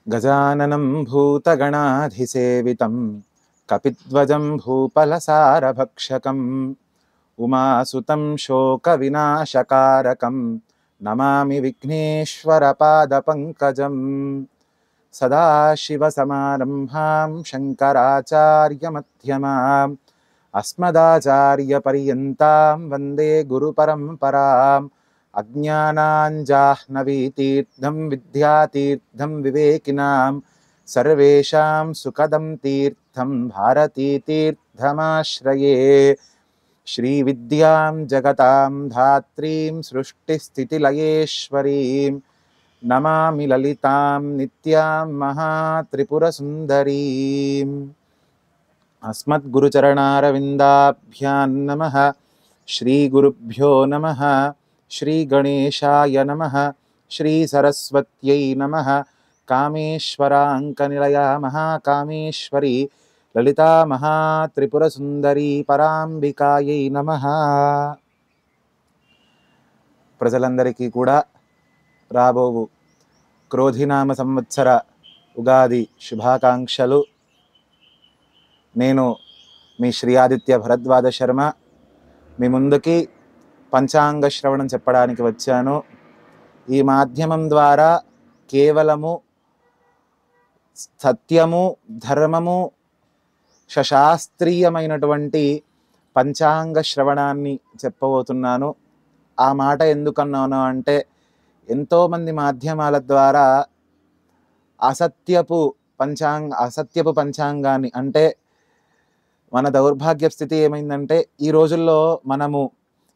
गजाननं भूतगणाधिसेवितं कपिध्वजं भूपलसारभक्षकम् उमासुतं शोकविनाशकारकं नमामि विघ्नेश्वरपादपङ्कजम्। सदाशिवसमारम्भां शङ्कराचार्यमध्यमाम् अस्मदाचार्यपर्यन्तां वन्दे गुरुपरम्पराम्। अज्ञानाञ्जाह्नवीतीर्थं विद्यातीर्थं विवेकिनां सर्वेषां सुखदं तीर्थं भारतीतीर्थमाश्रये। श्रीविद्यां जगतां धात्रीं सृष्टिस्थितिलयेश्वरीं नमामि ललितां नित्यां महात्रिपुरसुन्दरीम्। अस्मद्गुरुचरणारविन्दाभ्यां नमः। श्रीगुरुभ्यो नमः। श्रीगणेशाय नमः। श्रीसरस्वत्यै नमः। कामेश्वराङ्कनिलया महाकामेश्वरी ललिता महात्रिपुरसुन्दरी पराम्बिकायै नमः। ప్రజలందరికీ కూడా రాబోవు క్రోధినామ సంవత్సర ఉగాది శుభాకాంక్షలు. నేను మీ శ్రీ ఆదిత్య భరద్వాజ శర్మ మీ ముందుకి పంచాంగ శ్రవణం చెప్పడానికి వచ్చాను. ఈ మాధ్యమం ద్వారా కేవలము సత్యము, ధర్మము, శాస్త్రీయమైనటువంటి పంచాంగ శ్రవణాన్ని చెప్పబోతున్నాను. ఆ మాట ఎందుకన్నాను అంటే, ఎంతోమంది మాధ్యమాల ద్వారా అసత్యపు పంచాంగాన్ని, అంటే మన దౌర్భాగ్య స్థితి ఏమైందంటే, ఈ రోజుల్లో మనము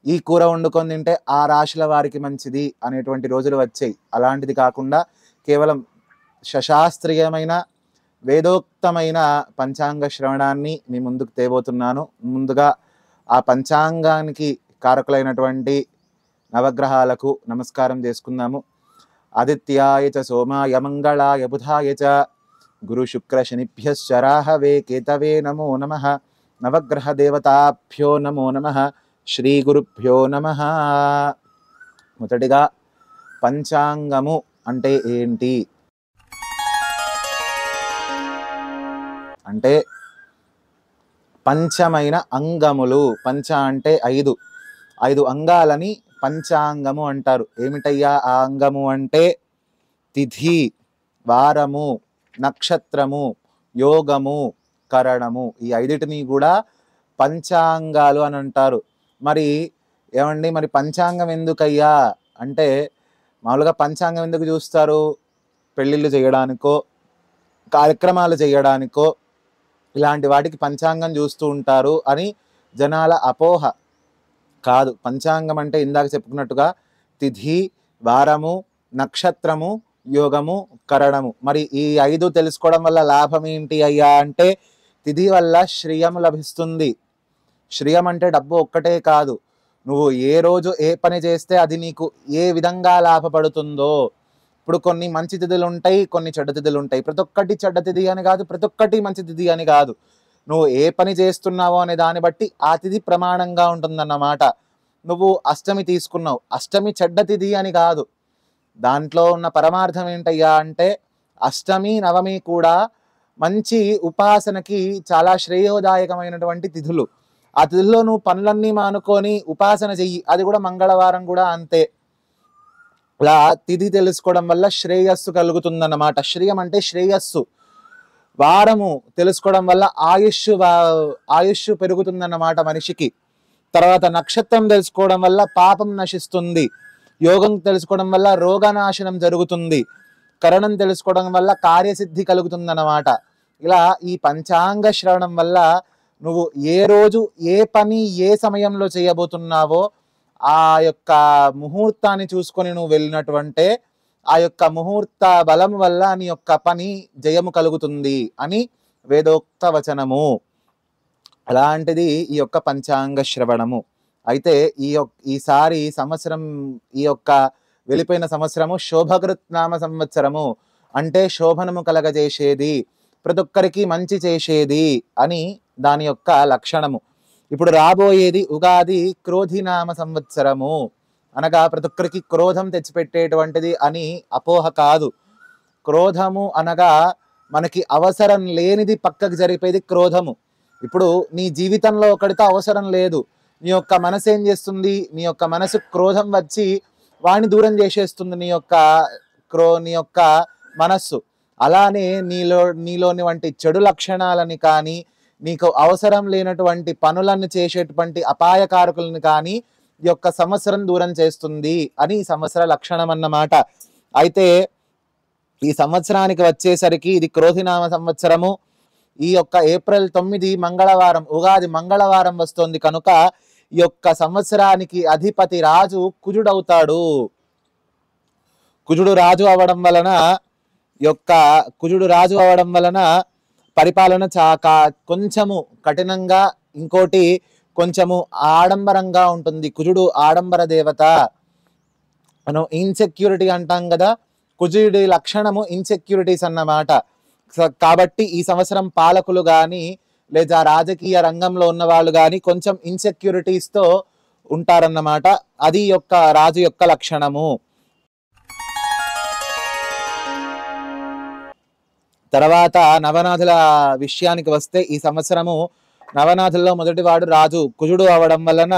ఈ కూర వండుకొని తింటే ఆ రాశుల వారికి మంచిది అనేటువంటి రోజులు వచ్చాయి. అలాంటిది కాకుండా కేవలం శాస్త్రీయమైన వేదోక్తమైన పంచాంగ శ్రవణాన్ని మీ ముందుకు తేబోతున్నాను. ముందుగా ఆ పంచాంగానికి కారకులైనటువంటి నవగ్రహాలకు నమస్కారం చేసుకుందాము. ఆదిత్యాయ చ సోమాయ మంగళాయ బుధాయ చ గురు శుక్ర శనిభ్యశ్చ రాహవే కేతవే నమో నమః. నవగ్రహ దేవతాభ్యో నమో నమః. శ్రీ గురుభ్యో నమః. మొదటిగా పంచాంగము అంటే ఏంటి అంటే, పంచమైన అంగములు. పంచ అంటే ఐదు అంగాలని పంచాంగము అంటారు. ఏమిటయ్యా ఆ అంగము అంటే, తిథి, వారము, నక్షత్రము, యోగము, కరణము. ఈ ఐదిటిని కూడా పంచాంగాలు అని అంటారు. మరి ఏమండి, మరి పంచాంగం ఎందుకయ్యా అంటే, మామూలుగా పంచాంగం ఎందుకు చూస్తారు? పెళ్ళిళ్ళు చేయడానికో, కార్యక్రమాలు చేయడానికో, ఇలాంటి వాటికి పంచాంగం చూస్తూ ఉంటారు అని జనాల అపోహ. కాదు, పంచాంగం అంటే ఇందాక చెప్పుకున్నట్టుగా తిథి, వారము, నక్షత్రము, యోగము, కరణము. మరి ఈ 5 తెలుసుకోవడం వల్ల లాభం ఏంటి అయ్యా అంటే, తిథి వల్ల శ్రియము లభిస్తుంది. శ్రియం అంటే డబ్బు ఒక్కటే కాదు, నువ్వు ఏ రోజు ఏ పని చేస్తే అది నీకు ఏ విధంగా లాభపడుతుందో. ఇప్పుడు కొన్ని మంచి తిథులు ఉంటాయి, కొన్ని చెడ్డ తిథులు ఉంటాయి. ప్రతి ఒక్కటి చెడ్డ తిథి అని కాదు, ప్రతి ఒక్కటి మంచి తిథి అని కాదు. నువ్వు ఏ పని చేస్తున్నావో అనే దాన్ని బట్టి ఆ తిథి ప్రమాణంగా ఉంటుందన్నమాట. నువ్వు అష్టమి తీసుకున్నావు, అష్టమి చెడ్డ తిథి అని కాదు. దాంట్లో ఉన్న పరమార్థం ఏంటయ్యా అంటే, అష్టమి, నవమి కూడా మంచి ఉపాసనకి చాలా శ్రేయోదాయకమైనటువంటి తిథులు. ఆ తిథుల్లో నువ్వు పనులన్నీ మానుకొని ఉపాసన చెయ్యి, అది కూడా మంగళవారం కూడా అంతే. ఇలా తిథి తెలుసుకోవడం వల్ల శ్రేయస్సు కలుగుతుందన్నమాట. శ్రేయం అంటే శ్రేయస్సు. వారము తెలుసుకోవడం వల్ల ఆయుష్ పెరుగుతుందన్నమాట మనిషికి. తర్వాత నక్షత్రం తెలుసుకోవడం వల్ల పాపం నశిస్తుంది. యోగం తెలుసుకోవడం వల్ల రోగనాశనం జరుగుతుంది. కరణం తెలుసుకోవడం వల్ల కార్యసిద్ధి కలుగుతుందన్నమాట. ఇలా ఈ పంచాంగ శ్రవణం వల్ల నువ్వు ఏ రోజు ఏ పని ఏ సమయంలో చేయబోతున్నావో ఆ యొక్క ముహూర్తాన్ని చూసుకొని నువ్వు వెళ్ళినటువంటి ఆ యొక్క ముహూర్త బలం వల్ల నీ యొక్క పని జయము కలుగుతుంది అని వేదోక్త వచనము. అలాంటిది ఈ యొక్క పంచాంగ శ్రవణము. అయితే ఈసారి సంవత్సరం, ఈ యొక్క వెళ్ళిపోయిన సంవత్సరము శోభకృత్నామ సంవత్సరము, అంటే శోభనము కలగజేసేది, ప్రతి ఒక్కరికి మంచి చేసేది అని దాని యొక్క లక్షణము. ఇప్పుడు రాబోయేది ఉగాది క్రోధినామ సంవత్సరము. అనగా ప్రతి ఒక్కరికి క్రోధం తెచ్చిపెట్టేటువంటిది అని అపోహ కాదు. క్రోధము అనగా మనకి అవసరం లేనిది పక్కకు జరిపేది క్రోధము. ఇప్పుడు నీ జీవితంలో ఒకటితో అవసరం లేదు, నీ యొక్క మనసు ఏం చేస్తుంది, నీ యొక్క మనసు క్రోధం వచ్చి వాణ్ణి దూరం చేసేస్తుంది నీ యొక్క మనస్సు. అలానే నీలోని వంటి చెడు లక్షణాలని కానీ, నీకు అవసరం లేనటువంటి పనులను చేసేటువంటి అపాయకారకులను కానీ ఈ యొక్క సంవత్సరం దూరం చేస్తుంది అని ఈ సంవత్సర లక్షణం అన్నమాట. అయితే ఈ సంవత్సరానికి వచ్చేసరికి ఇది క్రోధినామ సంవత్సరము. ఈ యొక్క ఏప్రిల్ 9 మంగళవారం, ఉగాది మంగళవారం వస్తుంది కనుక ఈ యొక్క సంవత్సరానికి అధిపతి రాజు కుజుడవుతాడు. కుజుడు రాజు అవడం వలన పరిపాలన కొంచెము కఠినంగా, ఇంకోటి కొంచెము ఆడంబరంగా ఉంటుంది. కుజుడు ఆడంబర దేవత. మనం ఇన్సెక్యూరిటీ అంటాం కదా, కుజుడి లక్షణము ఇన్సెక్యూరిటీస్ అన్నమాట. కాబట్టి ఈ సంవత్సరం పాలకులు కానీ లేదా రాజకీయ రంగంలో ఉన్న వాళ్ళు కానీ కొంచెం ఇన్సెక్యూరిటీస్తో ఉంటారన్నమాట. అది యొక్క రాజు యొక్క లక్షణము. తర్వాత నవనాథుల విషయానికి వస్తే, ఈ సంవత్సరము నవనాథుల్లో మొదటివాడు రాజు కుజుడు అవడం వలన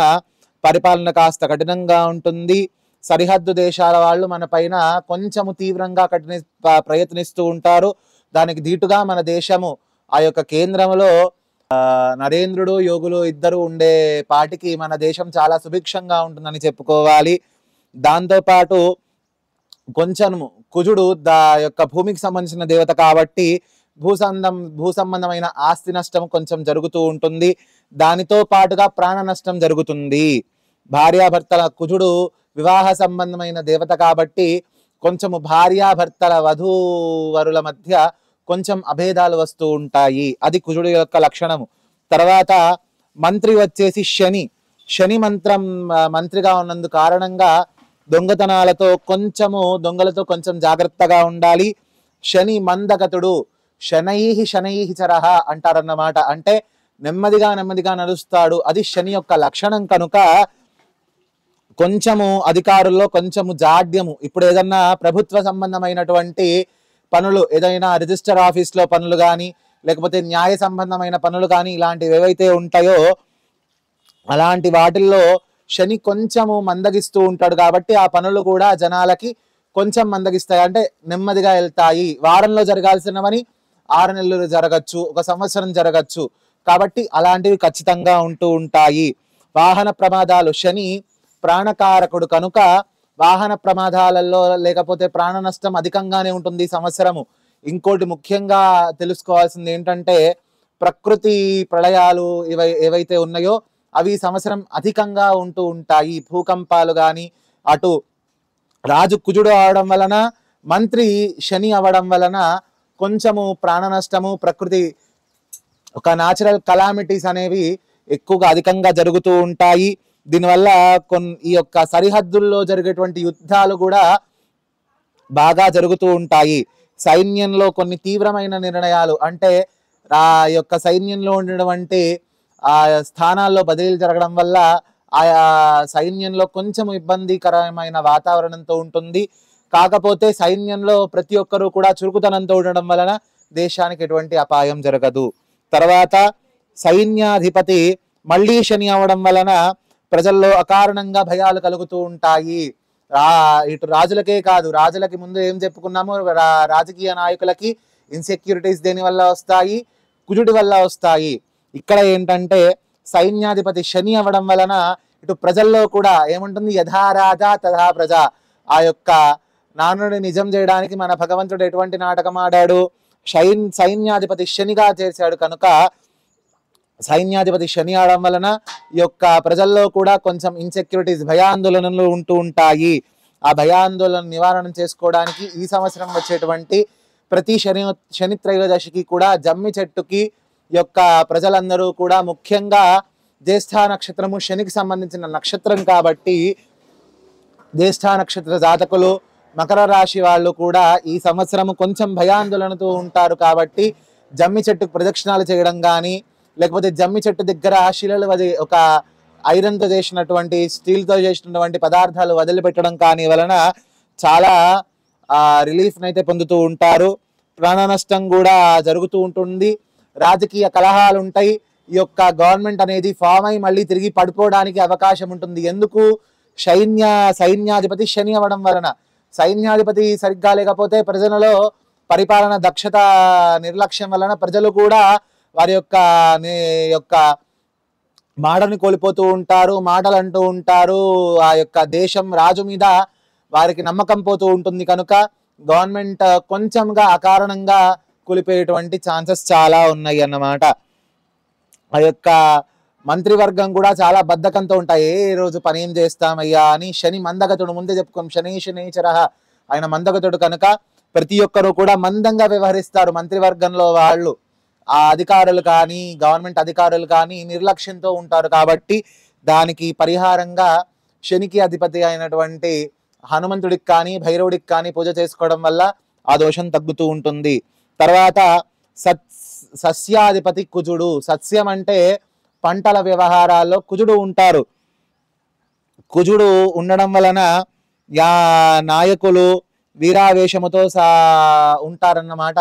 పరిపాలన కాస్త కఠినంగా ఉంటుంది. సరిహద్దు దేశాల వాళ్ళు మన పైన కొంచెము తీవ్రంగా ప్రయత్నిస్తూ ఉంటారు. దానికి దీటుగా మన దేశము ఆ యొక్క కేంద్రంలో నరేంద్రుడు యోగులు ఇద్దరు ఉండే పాటికి మన దేశం చాలా సుభిక్షంగా ఉంటుందని చెప్పుకోవాలి. దాంతోపాటు కొంచెం కుజుడు యొక్క భూమికి సంబంధించిన దేవత కాబట్టి భూ సంబంధమైన ఆస్తి నష్టం కొంచెం జరుగుతూ ఉంటుంది. దానితో పాటుగా ప్రాణ నష్టం జరుగుతుంది. భార్యాభర్తల కుజుడు వివాహ సంబంధమైన దేవత కాబట్టి కొంచెము భార్యాభర్తల వధూవరుల మధ్య కొంచెం అభేదాలు వస్తూ ఉంటాయి. అది కుజుడు యొక్క లక్షణము. తర్వాత మంత్రి వచ్చేసి శని మంత్రిగా ఉన్నందు కారణంగా దొంగలతో కొంచెం జాగ్రత్తగా ఉండాలి. శని మందగతుడు, శనైహి చరహ అంటారన్నమాట. అంటే నెమ్మదిగా నడుస్తాడు. అది శని యొక్క లక్షణం కనుక కొంచెము అధికారుల్లో కొంచెము జాడ్యము. ఇప్పుడు ఏదన్నా ప్రభుత్వ సంబంధమైనటువంటి పనులు, ఏదైనా రిజిస్టర్ ఆఫీస్లో పనులు కానీ లేకపోతే న్యాయ సంబంధమైన పనులు కానీ ఇలాంటివి ఏవైతే ఉంటాయో అలాంటి వాటిల్లో శని కొంచెము మందగిస్తూ ఉంటాడు కాబట్టి ఆ పనులు కూడా జనాలకి కొంచెం మందగిస్తాయి. అంటే నెమ్మదిగా వెళ్తాయి. వారంలో జరగాల్సినవని 6 నెలలు జరగచ్చు, 1 సంవత్సరం జరగచ్చు. కాబట్టి అలాంటివి ఖచ్చితంగా ఉంటూ ఉంటాయి. వాహన ప్రమాదాలు, శని ప్రాణకారకుడు కనుక వాహన ప్రమాదాలలో లేకపోతే ప్రాణ నష్టం అధికంగానే ఉంటుంది ఈ సంవత్సరము. ఇంకోటి ముఖ్యంగా తెలుసుకోవాల్సింది ఏంటంటే, ప్రకృతి ప్రళయాలు ఏవైతే ఉన్నాయో అవి సంవత్సరం అధికంగా ఉంటూ ఉంటాయి. భూకంపాలు కానీ, అటు రాజు కుజుడు అవడం వలన, మంత్రి శని అవడం వలన కొంచెము ప్రాణ నష్టము, ప్రకృతి ఒక న్యాచురల్ కలామిటీస్ అనేవి ఎక్కువగా అధికంగా జరుగుతూ ఉంటాయి. దీనివల్ల ఈ యొక్క సరిహద్దుల్లో జరిగేటువంటి యుద్ధాలు కూడా బాగా జరుగుతూ ఉంటాయి. సైన్యంలో కొన్ని తీవ్రమైన నిర్ణయాలు, అంటే ఆ యొక్క సైన్యంలో ఉన్నటువంటి ఆ స్థానాల్లో బదిలీలు జరగడం వల్ల ఆయా సైన్యంలో కొంచెం ఇబ్బందికరమైన వాతావరణంతో ఉంటుంది. కాకపోతే సైన్యంలో ప్రతి ఒక్కరూ కూడా చురుకుతనంతో ఉండడం వలన దేశానికి ఎటువంటి అపాయం జరగదు. తర్వాత సైన్యాధిపతి మళ్ళీ శని అవడం వలన ప్రజల్లో అకారణంగా భయాలు కలుగుతూ ఉంటాయి. ఇటు రాజులకే కాదు, రాజులకి ముందు ఏం చెప్పుకున్నాము, రాజకీయ నాయకులకి ఇన్సెక్యూరిటీస్ దేని వల్ల వస్తాయి, కుజుడి వల్ల వస్తాయి. ఇక్కడ ఏంటంటే సైన్యాధిపతి శని అవ్వడం వలన ఇటు ప్రజల్లో కూడా ఏముంటుంది, యథా రాజా తథా ప్రజ. ఆ యొక్క నానుడి నిజం చేయడానికి మన భగవంతుడు ఎటువంటి నాటకం ఆడాడు, సైన్యాధిపతి శనిగా చేశాడు కనుక సైన్యాధిపతి శని ఆడడం వలన ఈ యొక్క ప్రజల్లో కూడా కొంచెం ఇన్సెక్యూరిటీస్, భయాందోళనలు ఉంటూ ఉంటాయి. ఆ భయాందోళన నివారణ చేసుకోవడానికి ఈ సంవత్సరం వచ్చేటువంటి ప్రతి శని త్రయోదశికి కూడా జమ్మి చెట్టుకి యొక్క ప్రజలందరూ కూడా, ముఖ్యంగా జ్యేష్ఠ నక్షత్రము శనికి సంబంధించిన నక్షత్రం కాబట్టి జ్యేష్ఠ నక్షత్ర జాతకులు, మకర రాశి వాళ్ళు కూడా ఈ సంవత్సరము కొంచెం భయాందోళనతో ఉంటారు. కాబట్టి జమ్మి చెట్టుకు ప్రదక్షిణాలు చేయడం కానీ, లేకపోతే జమ్మి చెట్టు దగ్గర శిలలు ఒక ఐరన్తో చేసినటువంటి, స్టీల్తో చేసినటువంటి పదార్థాలు వదిలిపెట్టడం కానీ వలన చాలా రిలీఫ్ని అయితే పొందుతూ ఉంటారు. ప్రాణ నష్టం కూడా జరుగుతూ ఉంటుంది. రాజకీయ కలహాలు ఉంటాయి. ఈ యొక్క గవర్నమెంట్ అనేది ఫామ్ అయి మళ్ళీ తిరిగి పడిపోవడానికి అవకాశం ఉంటుంది. ఎందుకు? సైన్యాధిపతి శని అవ్వడం వలన. సైన్యాధిపతి సరిగ్గా లేకపోతే ప్రజలలో పరిపాలన దక్షత నిర్లక్ష్యం వలన ప్రజలు కూడా వారి యొక్క మాటని కోల్పోతూ ఉంటారు, మాటలు అంటూ ఉంటారు. ఆ యొక్క దేశం రాజు మీద వారికి నమ్మకం పోతూ ఉంటుంది. కనుక గవర్నమెంట్ కొంచెంగా అకారణంగా కూలిపోయేటువంటి ఛాన్సెస్ చాలా ఉన్నాయి అన్నమాట. ఆ యొక్క మంత్రివర్గం కూడా చాలా బద్ధకంతో ఉంటాయి. ఏ రోజు పని ఏం చేస్తామయ్యా అని. శని మందగతుడు, ముందే చెప్పుకోం, శనేశ్వర ఆయన మందగతుడు కనుక ప్రతి ఒక్కరూ కూడా మందంగా వ్యవహరిస్తారు. మంత్రివర్గంలో వాళ్ళు ఆ అధికారులు కానీ గవర్నమెంట్ అధికారులు కానీ నిర్లక్ష్యంతో ఉంటారు. కాబట్టి దానికి పరిహారంగా శనికి అధిపతి అయినటువంటి హనుమంతుడికి కానీ భైరవుడికి కానీ పూజ చేసుకోవడం వల్ల ఆ దోషం తగ్గుతూ ఉంటుంది. తర్వాత సస్యాధిపతి కుజుడు. సస్యం అంటే పంటల వ్యవహారాల్లో కుజుడు ఉంటారు. కుజుడు ఉండడం వలన నాయకులు వీరావేశముతో ఉంటారన్నమాట.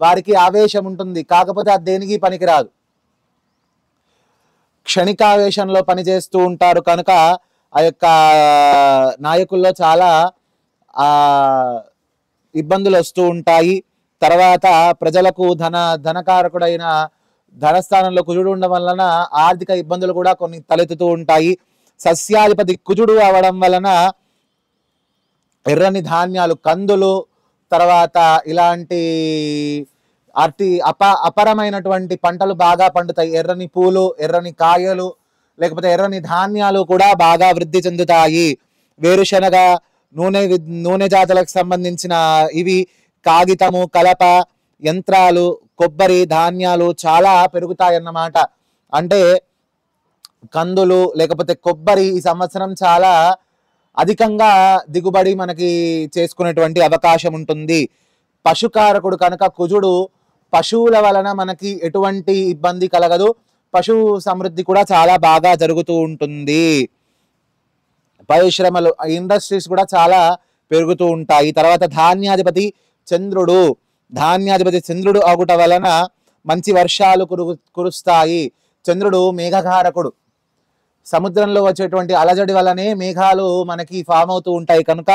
వారికి ఆవేశం ఉంటుంది, కాకపోతే అది దేనికి పనికిరాదు. క్షణికావేశంలో పనిచేస్తూ ఉంటారు కనుక ఆ యొక్క నాయకుల్లో చాలా ఇబ్బందులు వస్తూ ఉంటాయి. తర్వాత ప్రజలకు ధనకారకుడైన ధనస్థానంలో కుజుడు ఉండడం వలన ఆర్థిక ఇబ్బందులు కూడా కొన్ని తలెత్తుతూ ఉంటాయి. సస్యాధిపతి కుజుడు అవడం వలన ఎర్రని ధాన్యాలు, కందులు, తర్వాత ఇలాంటి అపరమైనటువంటి పంటలు బాగా పండుతాయి. ఎర్రని పూలు, ఎర్రని కాయలు, లేకపోతే ఎర్రని ధాన్యాలు కూడా బాగా వృద్ధి చెందుతాయి. వేరుశనగ, నూనె జాతులకు సంబంధించిన ఇవి, కాగితము, కలప, యంత్రాలు, కొబ్బరి, ధాన్యాలు చాలా పెరుగుతాయన్నమాట. అంటే కందులు లేకపోతే కొబ్బరి ఈ సంవత్సరం చాలా అధికంగా దిగుబడి మనకి చేసుకునేటువంటి అవకాశం ఉంటుంది. పశుకారకుడు కనుక కుజుడు, పశువుల వలన మనకి ఎటువంటి ఇబ్బంది కలగదు. పశు సమృద్ధి కూడా చాలా బాగా జరుగుతూ ఉంటుంది. పరిశ్రమలు, ఇండస్ట్రీస్ కూడా చాలా పెరుగుతూ ఉంటాయి. తర్వాత ధాన్యాధిపతి చంద్రుడు. ధాన్యాధిపతి చంద్రుడు అగుట వలన మంచి వర్షాలు కురుస్తాయి. చంద్రుడు మేఘకారకుడు. సముద్రంలో వచ్చేటువంటి అలజడి వల్లనే మేఘాలు మనకి ఫామ్ అవుతూ ఉంటాయి కనుక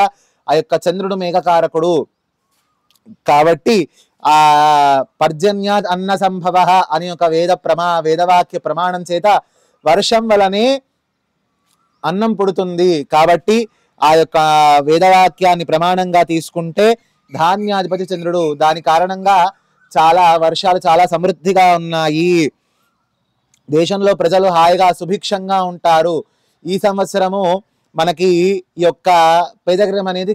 ఆ యొక్క చంద్రుడు మేఘకారకుడు. కాబట్టి ఆ పర్జన్యాద్ అన్న సంభవ అని ఒక వేదవాక్య ప్రమాణం చేత వర్షం వలనే అన్నం పుడుతుంది. కాబట్టి ఆ యొక్క వేదవాక్యాన్ని ప్రమాణంగా తీసుకుంటే ధాన్యాధిపతి చంద్రుడు, దాని కారణంగా చాలా వర్షాలు చాలా సమృద్ధిగా ఉన్నాయి. దేశంలో ప్రజలు హాయిగా సుభిక్షంగా ఉంటారు. ఈ సంవత్సరము మనకి ఈ యొక్క పేదరికం అనేది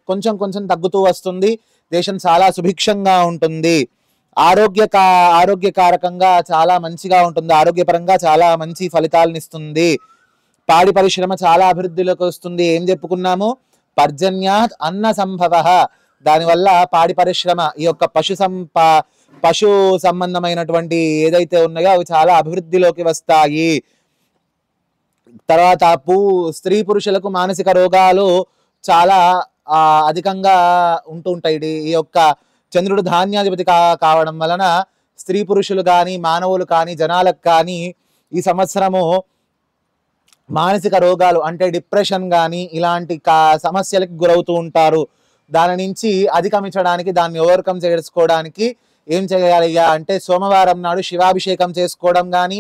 కొంచెం కొంచెం తగ్గుతూ వస్తుంది. దేశం చాలా సుభిక్షంగా ఉంటుంది. ఆరోగ్యకారకంగా చాలా మంచిగా ఉంటుంది. ఆరోగ్యపరంగా చాలా మంచి ఫలితాలను ఇస్తుంది. పాడి పరిశ్రమ చాలా అభివృద్ధిలోకి వస్తుంది. ఏం చెప్పుకున్నాము? పర్జన్యాత్ అన్న సంభవ. దానివల్ల పాడి పరిశ్రమ, ఈ యొక్క పశు సంబంధమైనటువంటి ఏదైతే ఉన్నాయో అవి చాలా అభివృద్ధిలోకి వస్తాయి. తర్వాత స్త్రీ పురుషులకు మానసిక రోగాలు చాలా అధికంగా ఉంటూ ఉంటాయి. ఈ యొక్క చంద్రుడు ధాన్యాధిపతి కావడం వలన స్త్రీ పురుషులు కానీ మానవులు కానీ జనాలకు కానీ ఈ సంవత్సరము మానసిక రోగాలు అంటే డిప్రెషన్ కానీ ఇలాంటి సమస్యలకు గురవుతూ ఉంటారు. దాని నుంచి అధిగమించడానికి, దాన్ని ఓవర్కమ్ చేసుకోవడానికి ఏం చేయాలి అంటే సోమవారం నాడు శివాభిషేకం చేసుకోవడం కానీ,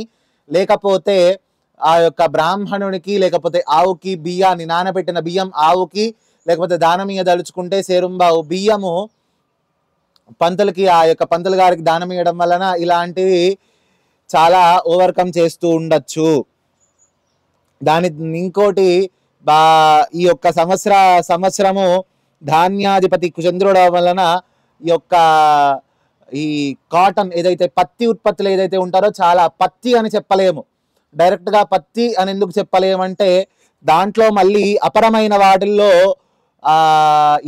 లేకపోతే ఆ యొక్క బ్రాహ్మణునికి లేకపోతే ఆవుకి బియ్యాన్ని, నానబెట్టిన బియ్యం ఆవుకి లేకపోతే దానం ఇయ్యదలుచుకుంటే సేరుంబావు బియ్యము పంతులకి, ఆ యొక్క పంతులు గారికి దానం ఇవ్వడం వలన ఇలాంటివి చాలా ఓవర్కమ్ చేస్తూ ఉండొచ్చు. ఇంకోటి ఈ యొక్క సంవత్సరము ధాన్యాధిపతి చంద్రుడు వలన ఈ కాటన్ ఏదైతే పత్తి ఉత్పత్తులు ఏదైతే ఉంటారో చాలా, పత్తి అని చెప్పలేము, డైరెక్ట్గా పత్తి అని ఎందుకు చెప్పలేమంటే దాంట్లో మళ్ళీ అపరమైన వాటిల్లో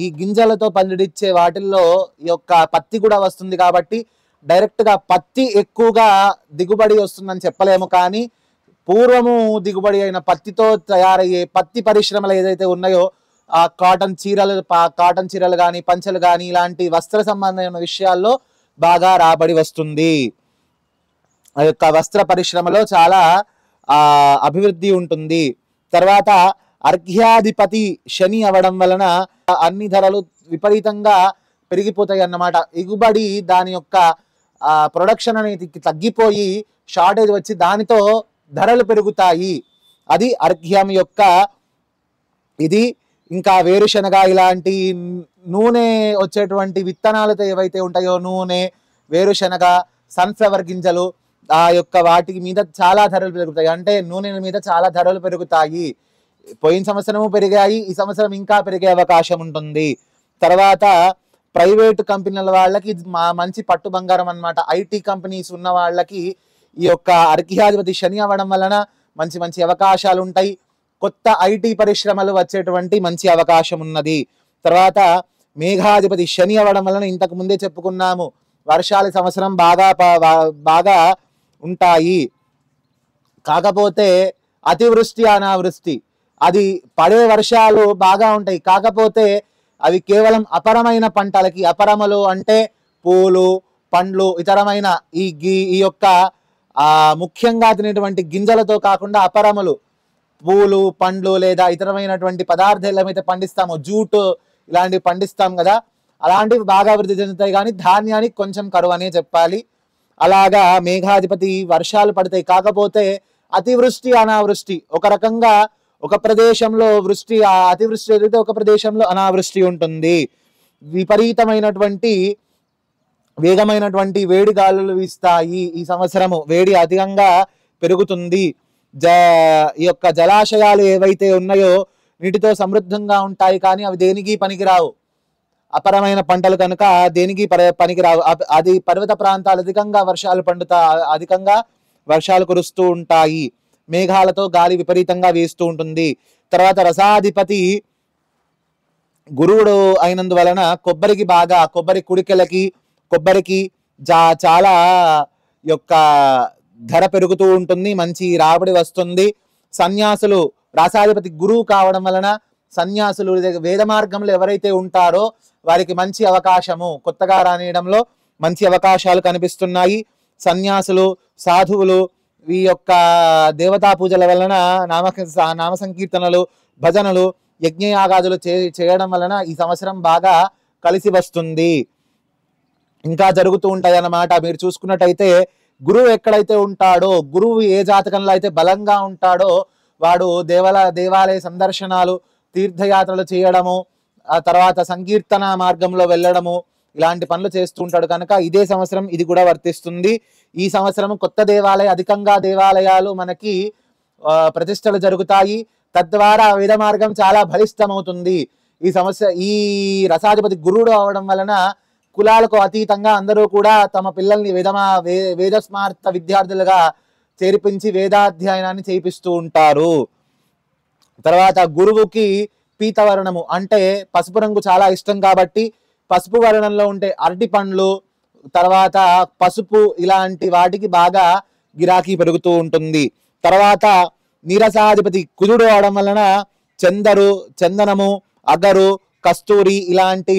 ఈ గింజలతో పండించే వాటిల్లో ఈ యొక్క పత్తి కూడా వస్తుంది. కాబట్టి డైరెక్ట్గా పత్తి ఎక్కువగా దిగుబడి వస్తుందని చెప్పలేము. కానీ పూర్వము దిగుబడి అయిన పత్తితో తయారయ్యే పత్తి పరిశ్రమలు ఏదైతే ఉన్నాయో కాటన్ చీరలు కానీ పంచలు కానీ ఇలాంటి వస్త్ర సంబంధమైన విషయాల్లో బాగా రాబడి వస్తుంది. ఆ యొక్క వస్త్ర పరిశ్రమలో చాలా అభివృద్ధి ఉంటుంది. తర్వాత అర్ఘ్యాధిపతి శని అవ్వడం వలన అన్ని ధరలు విపరీతంగా పెరిగిపోతాయి అన్నమాట. ఎగుబడి దాని యొక్క ప్రొడక్షన్ అనేది తగ్గిపోయి షార్టేజ్ వచ్చి దానితో ధరలు పెరుగుతాయి. అది అర్ఘ్యం యొక్క ఇది. ఇంకా వేరుశనగ ఇలాంటి నూనె వచ్చేటువంటి విత్తనాలతో ఏవైతే ఉంటాయో నూనె, వేరుశనగ, సన్ఫ్లవర్ గింజలు ఆ యొక్క వాటి మీద చాలా ధరలు పెరుగుతాయి. అంటే నూనె మీద చాలా ధరలు పెరుగుతాయి. పోయిన సంవత్సరము పెరిగాయి, ఈ సంవత్సరం ఇంకా పెరిగే అవకాశం ఉంటుంది. తర్వాత ప్రైవేటు కంపెనీల వాళ్ళకి మంచి పట్టు బంగారం అన్నమాట. ఐటీ కంపెనీస్ ఉన్న వాళ్ళకి ఈ యొక్క అర్ఘ్యాధిపతి శని అవ్వడం వలన మంచి మంచి అవకాశాలు ఉంటాయి. కొత్త ఐటీ పరిశ్రమలు వచ్చేటువంటి మంచి అవకాశం ఉన్నది. తర్వాత మేఘాధిపతి శని అవ్వడం వలన ఇంతకు ముందే చెప్పుకున్నాము, వర్షాలు సంవత్సరం బాగా ఉంటాయి. కాకపోతే అతివృష్టి అనావృష్టి, అది పడే వర్షాలు బాగా ఉంటాయి. కాకపోతే అవి కేవలం అపరమైన పంటలకి, అపరములు అంటే పూలు, పండ్లు, ఇతరమైన ఈ యొక్క ముఖ్యంగా తినేటువంటి గింజలతో కాకుండా అపరములు, పూలు, పండ్లు లేదా ఇతరమైనటువంటి పదార్థాలు ఏమైతే పండిస్తామో, జూటు ఇలాంటివి పండిస్తాం కదా, అలాంటివి బాగా అభివృద్ధి చెందుతాయి. కానీ ధాన్యానికి కొంచెం కరువు అనే చెప్పాలి. అలాగా మేఘాధిపతి వర్షాలు పడతాయి. కాకపోతే అతివృష్టి అనావృష్టి, ఒక రకంగా ఒక ప్రదేశంలో వృష్టి, అతివృష్టి అయితే ఒక ప్రదేశంలో అనావృష్టి ఉంటుంది. విపరీతమైనటువంటి వేగమైనటువంటి వేడి గాలులు వీస్తాయి. ఈ సంవత్సరము వేడి అధికంగా పెరుగుతుంది. ఈ యొక్క జలాశయాలు ఏవైతే ఉన్నాయో నీటితో సమృద్ధంగా ఉంటాయి, కానీ అవి దేనికి పనికిరావు. అపరమైన పంటలు కనుక దేనికి పనికిరావు. అది పర్వత ప్రాంతాలు అధికంగా వర్షాలు కురుస్తూ ఉంటాయి. మేఘాలతో గాలి విపరీతంగా వీస్తూ ఉంటుంది. తర్వాత రసాధిపతి గురువుడు అయినందువలన కొబ్బరి కొబ్బరికి చాలా యొక్క ధర పెరుగుతూ ఉంటుంది, మంచి రాబడి వస్తుంది. సన్యాసులు రసాధిపతి గురువు కావడం వలన సన్యాసులు వేద మార్గంలో ఎవరైతే ఉంటారో వారికి మంచి అవకాశము, కొత్తగా రానియడంలో మంచి అవకాశాలు కనిపిస్తున్నాయి. సన్యాసులు, సాధువులు ఈ యొక్క దేవతా పూజల వలన నామ సంకీర్తనలు, భజనలు, యజ్ఞయాగాదులు చేయడం వలన ఈ సంవత్సరం బాగా కలిసి వస్తుంది. ఇంకా జరుగుతూ ఉంటాయి అన్నమాట. మీరు చూసుకున్నట్టయితే గురువు ఎక్కడైతే ఉంటాడో, గురువు ఏ జాతకంలో అయితే బలంగా ఉంటాడో వాడు దేవాలయ సందర్శనాలు, తీర్థయాత్రలు చేయడము, ఆ తర్వాత సంకీర్తన మార్గంలో వెళ్ళడము, ఇలాంటి పనులు చేస్తూ ఉంటాడు. కనుక ఇదే సంవత్సరం ఇది కూడా వర్తిస్తుంది. ఈ సంవత్సరం కొత్త అధికంగా దేవాలయాలు మనకి ప్రతిష్టలు జరుగుతాయి. తద్వారా వేద మార్గం చాలా బలిష్టమవుతుంది. ఈ రసాధిపతి గురువుడు అవడం వలన కులాలకు అతీతంగా అందరూ కూడా తమ పిల్లల్ని వేదస్మార్త విద్యార్థులుగా చేర్పించి వేదాధ్యయనాన్ని చేపిస్తూ ఉంటారు. తర్వాత గురువుకి పీతవర్ణము అంటే పసుపు రంగు చాలా ఇష్టం కాబట్టి పసుపు వర్ణంలో ఉంటే అరటి పండ్లు, తర్వాత పసుపు ఇలాంటి వాటికి బాగా గిరాకీ పెరుగుతూ ఉంటుంది. తర్వాత నీరసాధిపతి కుజుడు అవడం వలన చందనము, అగరు, కస్తూరి ఇలాంటి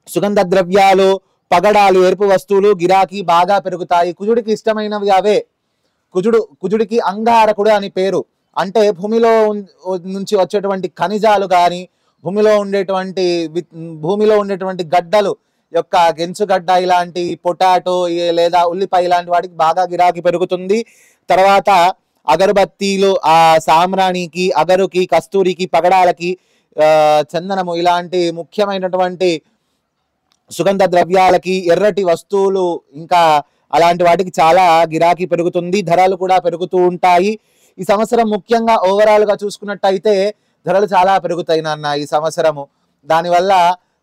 సుగంధ ద్రవ్యాలు, పగడాలు, ఎరుపు వస్తువులు గిరాకీ బాగా పెరుగుతాయి. కుజుడికి ఇష్టమైనవి అవే. కుజుడికి అంగారకుడు అని పేరు. అంటే భూమిలో నుంచి వచ్చేటువంటి ఖనిజాలు కానీ, భూమిలో ఉండేటువంటి గడ్డలు యొక్క గెంచుగడ్డ ఇలాంటి, పొటాటో లేదా ఉల్లిపాయ ఇలాంటి వాటికి బాగా గిరాకీ పెరుగుతుంది. తర్వాత అగరబత్తీలు, సామ్రాణికి, అగరుకి, కస్తూరికి, పగడాలకి, చందనము ఇలాంటి ముఖ్యమైనటువంటి సుగంధ ద్రవ్యాలకి, ఎర్రటి వస్తువులు ఇంకా అలాంటి వాటికి చాలా గిరాకీ పెరుగుతుంది. ధరలు కూడా పెరుగుతూ ఉంటాయి. ఈ సంవత్సరం ముఖ్యంగా ఓవరాల్ గా చూసుకున్నట్టయితే ధరలు చాలా పెరుగుతాయి నాన్న ఈ సంవత్సరము. దానివల్ల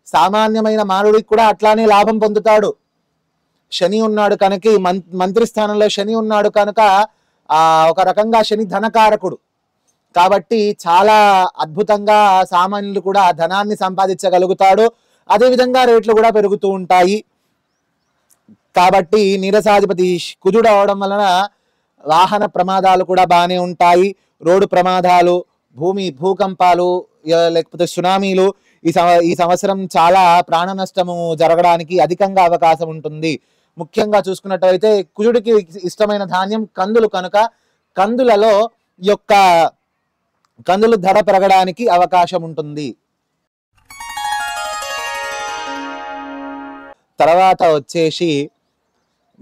సామాన్యమైన మానవుడికి కూడా అట్లానే లాభం పొందుతాడు. శని ఉన్నాడు కనుక, మంత్రి స్థానంలో శని ఉన్నాడు కనుక ఒక రకంగా శని ధనకారకుడు కాబట్టి చాలా అద్భుతంగా సామాన్యులు కూడా ధనాన్ని సంపాదించగలుగుతాడు. అదేవిధంగా రేట్లు కూడా పెరుగుతూ ఉంటాయి. కాబట్టి నీరసాధిపతి కుజుడు అవడం వలన వాహన ప్రమాదాలు కూడా బాగానే ఉంటాయి. రోడ్డు ప్రమాదాలు, భూకంపాలు లేకపోతే సునామీలు ఈ సంవత్సరం చాలా ప్రాణ నష్టము జరగడానికి అధికంగా అవకాశం ఉంటుంది. ముఖ్యంగా చూసుకున్నట్టయితే కుజుడికి ఇష్టమైన ధాన్యం కందులు కనుక కందులలో యొక్క కందులు ధర పెరగడానికి అవకాశం ఉంటుంది. తర్వాత వచ్చేసి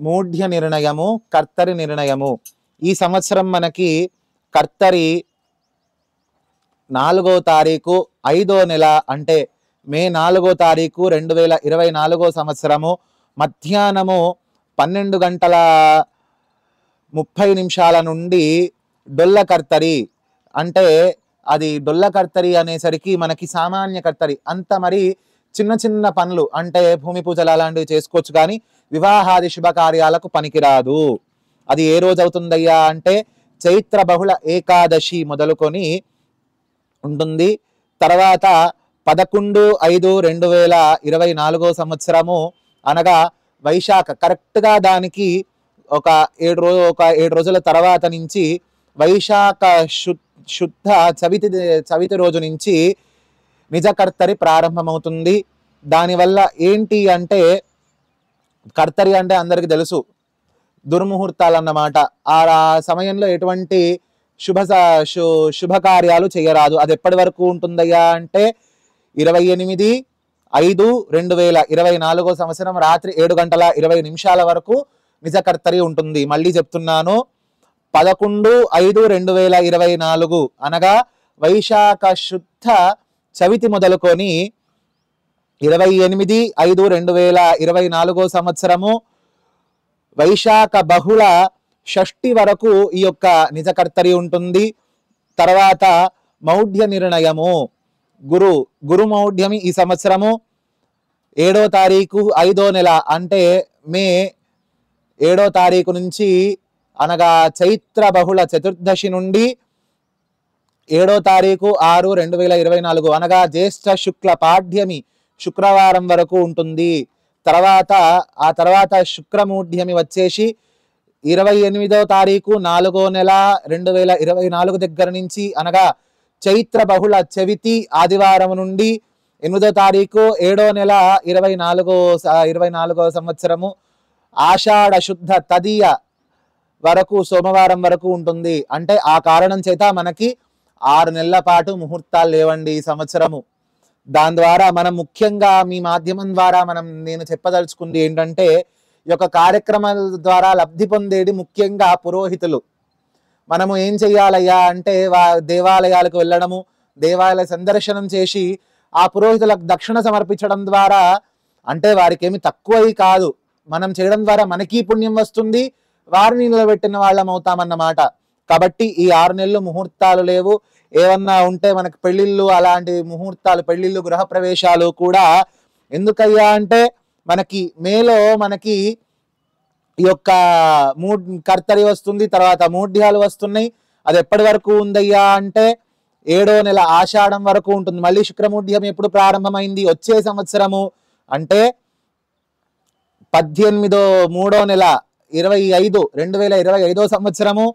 మూఢ్య నిర్ణయము, కర్తరి నిర్ణయము. ఈ సంవత్సరం మనకి కర్తరి 4వ తారీఖు 5వ నెల అంటే మే 4వ తారీఖు 2024 సంవత్సరము మధ్యాహ్నము 12:30 నుండి డొల్ల కర్తరి. అంటే అది డొల్ల కర్తరి అనేసరికి మనకి సామాన్య కర్తరి అంత మరి చిన్న చిన్న పనులు అంటే భూమి పూజలు అలాంటివి చేసుకోవచ్చు, కానీ వివాహాది శుభకార్యాలకు పనికిరాదు. అది ఏ రోజు అవుతుందయ్యా అంటే చైత్ర బహుళ ఏకాదశి మొదలుకొని ఉంటుంది. తర్వాత 11/5/2024 సంవత్సరము అనగా వైశాఖ కరెక్ట్గా దానికి ఒక 7 రోజుల తర్వాత నుంచి వైశాఖ శుద్ధ చవితి రోజు నుంచి నిజకర్తరి ప్రారంభమవుతుంది. దానివల్ల ఏంటి అంటే కర్తరి అంటే అందరికి తెలుసు దుర్ముహూర్తాలు అన్నమాట. ఆ సమయంలో ఎటువంటి శుభకార్యాలు చేయరాదు. అది ఎప్పటి వరకు ఉంటుందయ్యా అంటే 28/5/2024 సంవత్సరం రాత్రి 7:20 వరకు నిజకర్తరి ఉంటుంది. మళ్ళీ చెప్తున్నాను, 11/5/2024 అనగా వైశాఖ శుద్ధ చవితి మొదలుకొని 28/5/2024 సంవత్సరము వైశాఖ బహుళ షష్ఠి వరకు ఈ యొక్క నిజకర్తరి ఉంటుంది. తర్వాత మౌఢ్య నిర్ణయము, గురు మౌఢ్యమి ఈ సంవత్సరము 7వ తారీఖు 5వ నెల అంటే మే 7వ తారీఖు నుంచి అనగా చైత్ర బహుళ చతుర్దశి నుండి 7వ తారీఖు 6/2024 అనగా జ్యేష్ఠ శుక్ల పాఠ్యమి శుక్రవారం వరకు ఉంటుంది. ఆ తర్వాత శుక్రమూఢ్యమి వచ్చేసి 28వ తారీఖు 4వ నెల 2024 దగ్గర నుంచి అనగా చైత్ర బహుళ చవితి ఆదివారం నుండి 8వ తారీఖు 7వ నెల 2024 సంవత్సరము ఆషాఢ శుద్ధ తదియ వరకు సోమవారం వరకు ఉంటుంది. అంటే ఆ కారణం చేత మనకి 6 నెలల పాటు ముహూర్తాలు లేవండి ఈ సంవత్సరము. దాని ద్వారా మనం ముఖ్యంగా మీ మాధ్యమం ద్వారా నేను చెప్పదలుచుకుంది ఏంటంటే ఈ యొక్క కార్యక్రమాల ద్వారా లబ్ధి పొందేది ముఖ్యంగా పురోహితులు. మనము ఏం చెయ్యాలయ్యా అంటే దేవాలయాలకు వెళ్ళడము, దేవాలయ సందర్శనం చేసి ఆ పురోహితులకు దక్షిణ సమర్పించడం ద్వారా అంటే వారికి ఏమి తక్కువై కాదు, మనం చేయడం ద్వారా మనకి పుణ్యం వస్తుంది, వారిని నిలబెట్టిన వాళ్ళం అవుతామన్నమాట. కాబట్టి ఈ 6 నెలలు ముహూర్తాలు లేవు. ఏమన్నా ఉంటే మనకి పెళ్లిళ్ళు అలాంటి ముహూర్తాలు, పెళ్లిళ్ళు గృహప్రవేశాలు కూడా ఎందుకయ్యా అంటే మనకి మేలో మనకి ఈ యొక్క కర్తరి వస్తుంది, తర్వాత మూఢ్యాలు వస్తున్నాయి. అది ఎప్పటి వరకు ఉందయ్యా అంటే 7వ నెల ఆషాఢం వరకు ఉంటుంది. మళ్ళీ శుక్రమూఢ్యం ఎప్పుడు ప్రారంభమైంది? వచ్చే సంవత్సరము అంటే 3వ నెల 2025 సంవత్సరము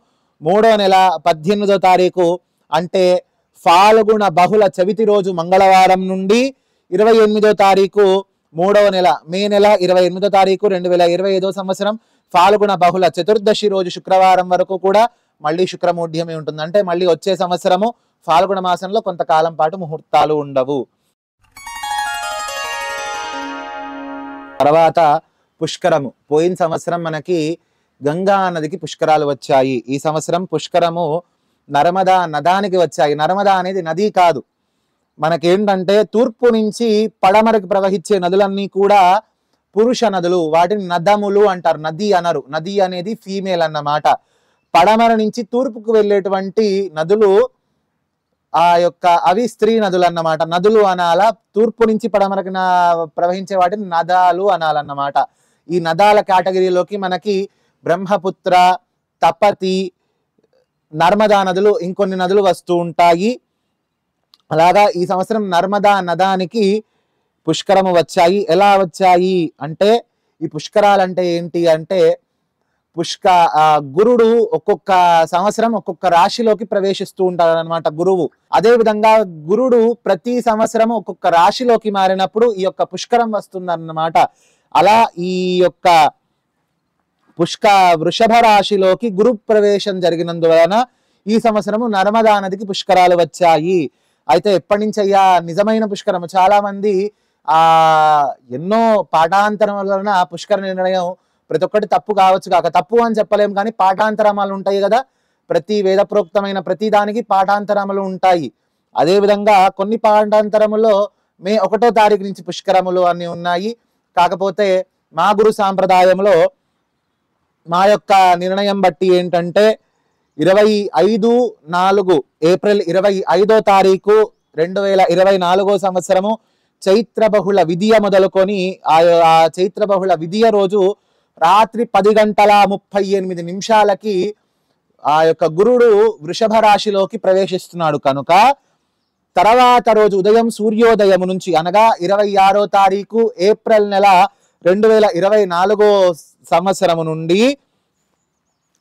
3వ నెల 18వ తారీఖు అంటే ఫాల్గుణ బహుళ చవితి రోజు మంగళవారం నుండి 28వ తారీఖు 3వ నెల మే నెల 28వ తారీఖు 2025 సంవత్సరం ఫాల్గుణ బహుళ చతుర్దశి రోజు శుక్రవారం వరకు కూడా మళ్ళీ శుక్రమూఢ్యమే ఉంటుంది. అంటే మళ్ళీ వచ్చే సంవత్సరము ఫాల్గుణ మాసంలో కొంతకాలం పాటు ముహూర్తాలు ఉండవు. తర్వాత పుష్కరము. పోయిన సంవత్సరం మనకి గంగా నదికి పుష్కరాలు వచ్చాయి. ఈ సంవత్సరం పుష్కరము నర్మదా నదానికి వచ్చాయి. నర్మదా అనేది నది కాదు, మనకేంటంటే తూర్పు నుంచి పడమరకు ప్రవహించే నదులన్నీ కూడా పురుష నదులు, వాటిని నదములు అంటారు, నది అనరు. నది అనేది ఫీమేల్ అన్నమాట. పడమర నుంచి తూర్పుకు వెళ్ళేటువంటి నదులు అవి స్త్రీ నదులు అన్నమాట. నదులు అనాల, తూర్పు నుంచి పడమరకు ప్రవహించే వాటిని నదాలు అనాలన్నమాట. ఈ నదాల కేటగిరీలోకి మనకి బ్రహ్మపుత్ర, తపతి, నర్మదా నదులు, ఇంకొన్ని నదులు వస్తూ ఉంటాయి. అలాగా ఈ సంవత్సరం నర్మదా నదానికి పుష్కరము వచ్చాయి. ఎలా వచ్చాయి అంటే ఈ పుష్కరాలు అంటే ఏంటి అంటే గురుడు ఒక్కొక్క సంవత్సరం ఒక్కొక్క రాశిలోకి ప్రవేశిస్తూ ఉంటాడు అనమాట గురువు. అదే విధంగా గురుడు ప్రతి సంవత్సరం ఒక్కొక్క రాశిలోకి మారినప్పుడు ఈ యొక్క పుష్కరం వస్తుందన్నమాట. అలా ఈ యొక్క వృషభ రాశిలోకి గురు ప్రవేశం జరిగినందువలన ఈ సంవత్సరము నర్మదా నదికి పుష్కరాలు వచ్చాయి. అయితే ఎప్పటి నుంచి అయ్యా నిజమైన పుష్కరము? చాలా మంది ఎన్నో పాఠాంతరం వలన పుష్కర నిర్ణయం ప్రతి ఒక్కటి తప్పు కావచ్చు, కాక తప్పు అని చెప్పలేము, కానీ పాఠాంతరాలు ఉంటాయి కదా. ప్రతి వేదప్రోక్తమైన ప్రతి దానికి పాఠాంతరములు ఉంటాయి. అదేవిధంగా కొన్ని పాఠాంతరములో మే 1వ తారీఖు నుంచి పుష్కరములు అన్ని ఉన్నాయి. కాకపోతే మా గురు సాంప్రదాయంలో మా యొక్క నిర్ణయం బట్టి ఏంటంటే 25/4 ఏప్రిల్ 25వ తారీఖు 2024 సంవత్సరము చైత్ర బహుళ విధియ మొదలుకొని ఆ చైత్ర బహుళ విధియ రోజు రాత్రి 10:38 ఆ యొక్క గురుడు వృషభ రాశిలోకి ప్రవేశిస్తున్నాడు కనుక తర్వాత రోజు ఉదయం సూర్యోదయం నుంచి అనగా 26వ తారీఖు ఏప్రిల్ నెల 2024 సంవత్సరము నుండి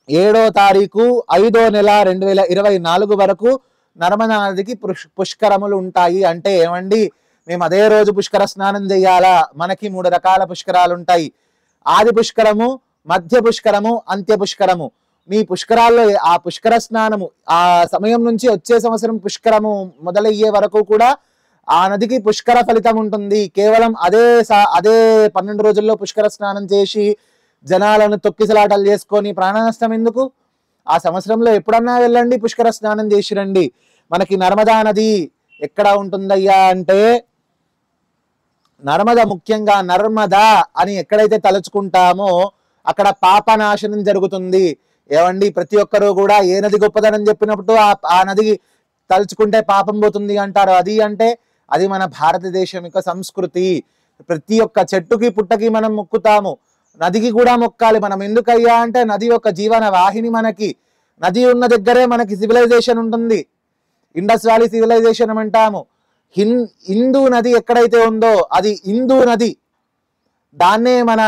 7వ తారీఖు 5వ నెల 2024 వరకు నర్మదా నదికి పుష్కరములు ఉంటాయి. అంటే ఏమండి, మేము అదే రోజు పుష్కర స్నానం చేయాలా? మనకి 3 రకాల పుష్కరాలు ఉంటాయి. ఆది పుష్కరము, మధ్య పుష్కరము, అంత్య పుష్కరము. మీ పుష్కరాల్లో ఆ పుష్కర స్నానము ఆ సమయం నుంచి వచ్చే సంవత్సరం పుష్కరము మొదలయ్యే వరకు కూడా ఆ నదికి పుష్కర ఫలితం ఉంటుంది. కేవలం అదే 12 రోజుల్లో పుష్కర స్నానం చేసి జనాలను తొక్కిసలాటలు చేసుకొని ప్రాణ నష్టం ఎందుకు? ఆ సంవత్సరంలో ఎప్పుడన్నా వెళ్ళండి, పుష్కర స్నానం చేసి రండి. మనకి నర్మదా నది ఎక్కడ ఉంటుందయ్యా అంటే, నర్మద ముఖ్యంగా నర్మదా అని ఎక్కడైతే తలుచుకుంటామో అక్కడ పాపనాశనం జరుగుతుంది. ఏమండి, ప్రతి ఒక్కరూ కూడా ఏ నది గొప్పదనం చెప్పినప్పుడు ఆ నది తలుచుకుంటే పాపం పోతుంది అంటారు. అది అంటే అది మన భారతదేశం యొక్క సంస్కృతి. ప్రతి ఒక్క చెట్టుకి పుట్టకి మనం మొక్కుతాము, నదికి కూడా మొక్కాలి మనం. ఎందుకయ్యా అంటే నది యొక్క జీవన వాహిని. మనకి నది ఉన్న దగ్గరే మనకి సివిలైజేషన్ ఉంటుంది. ఇండస్ వ్యాలీ సివిలైజేషన్ అంటాము. హిందూ నది ఎక్కడైతే ఉందో అది హిందూ నది. దాన్నే మన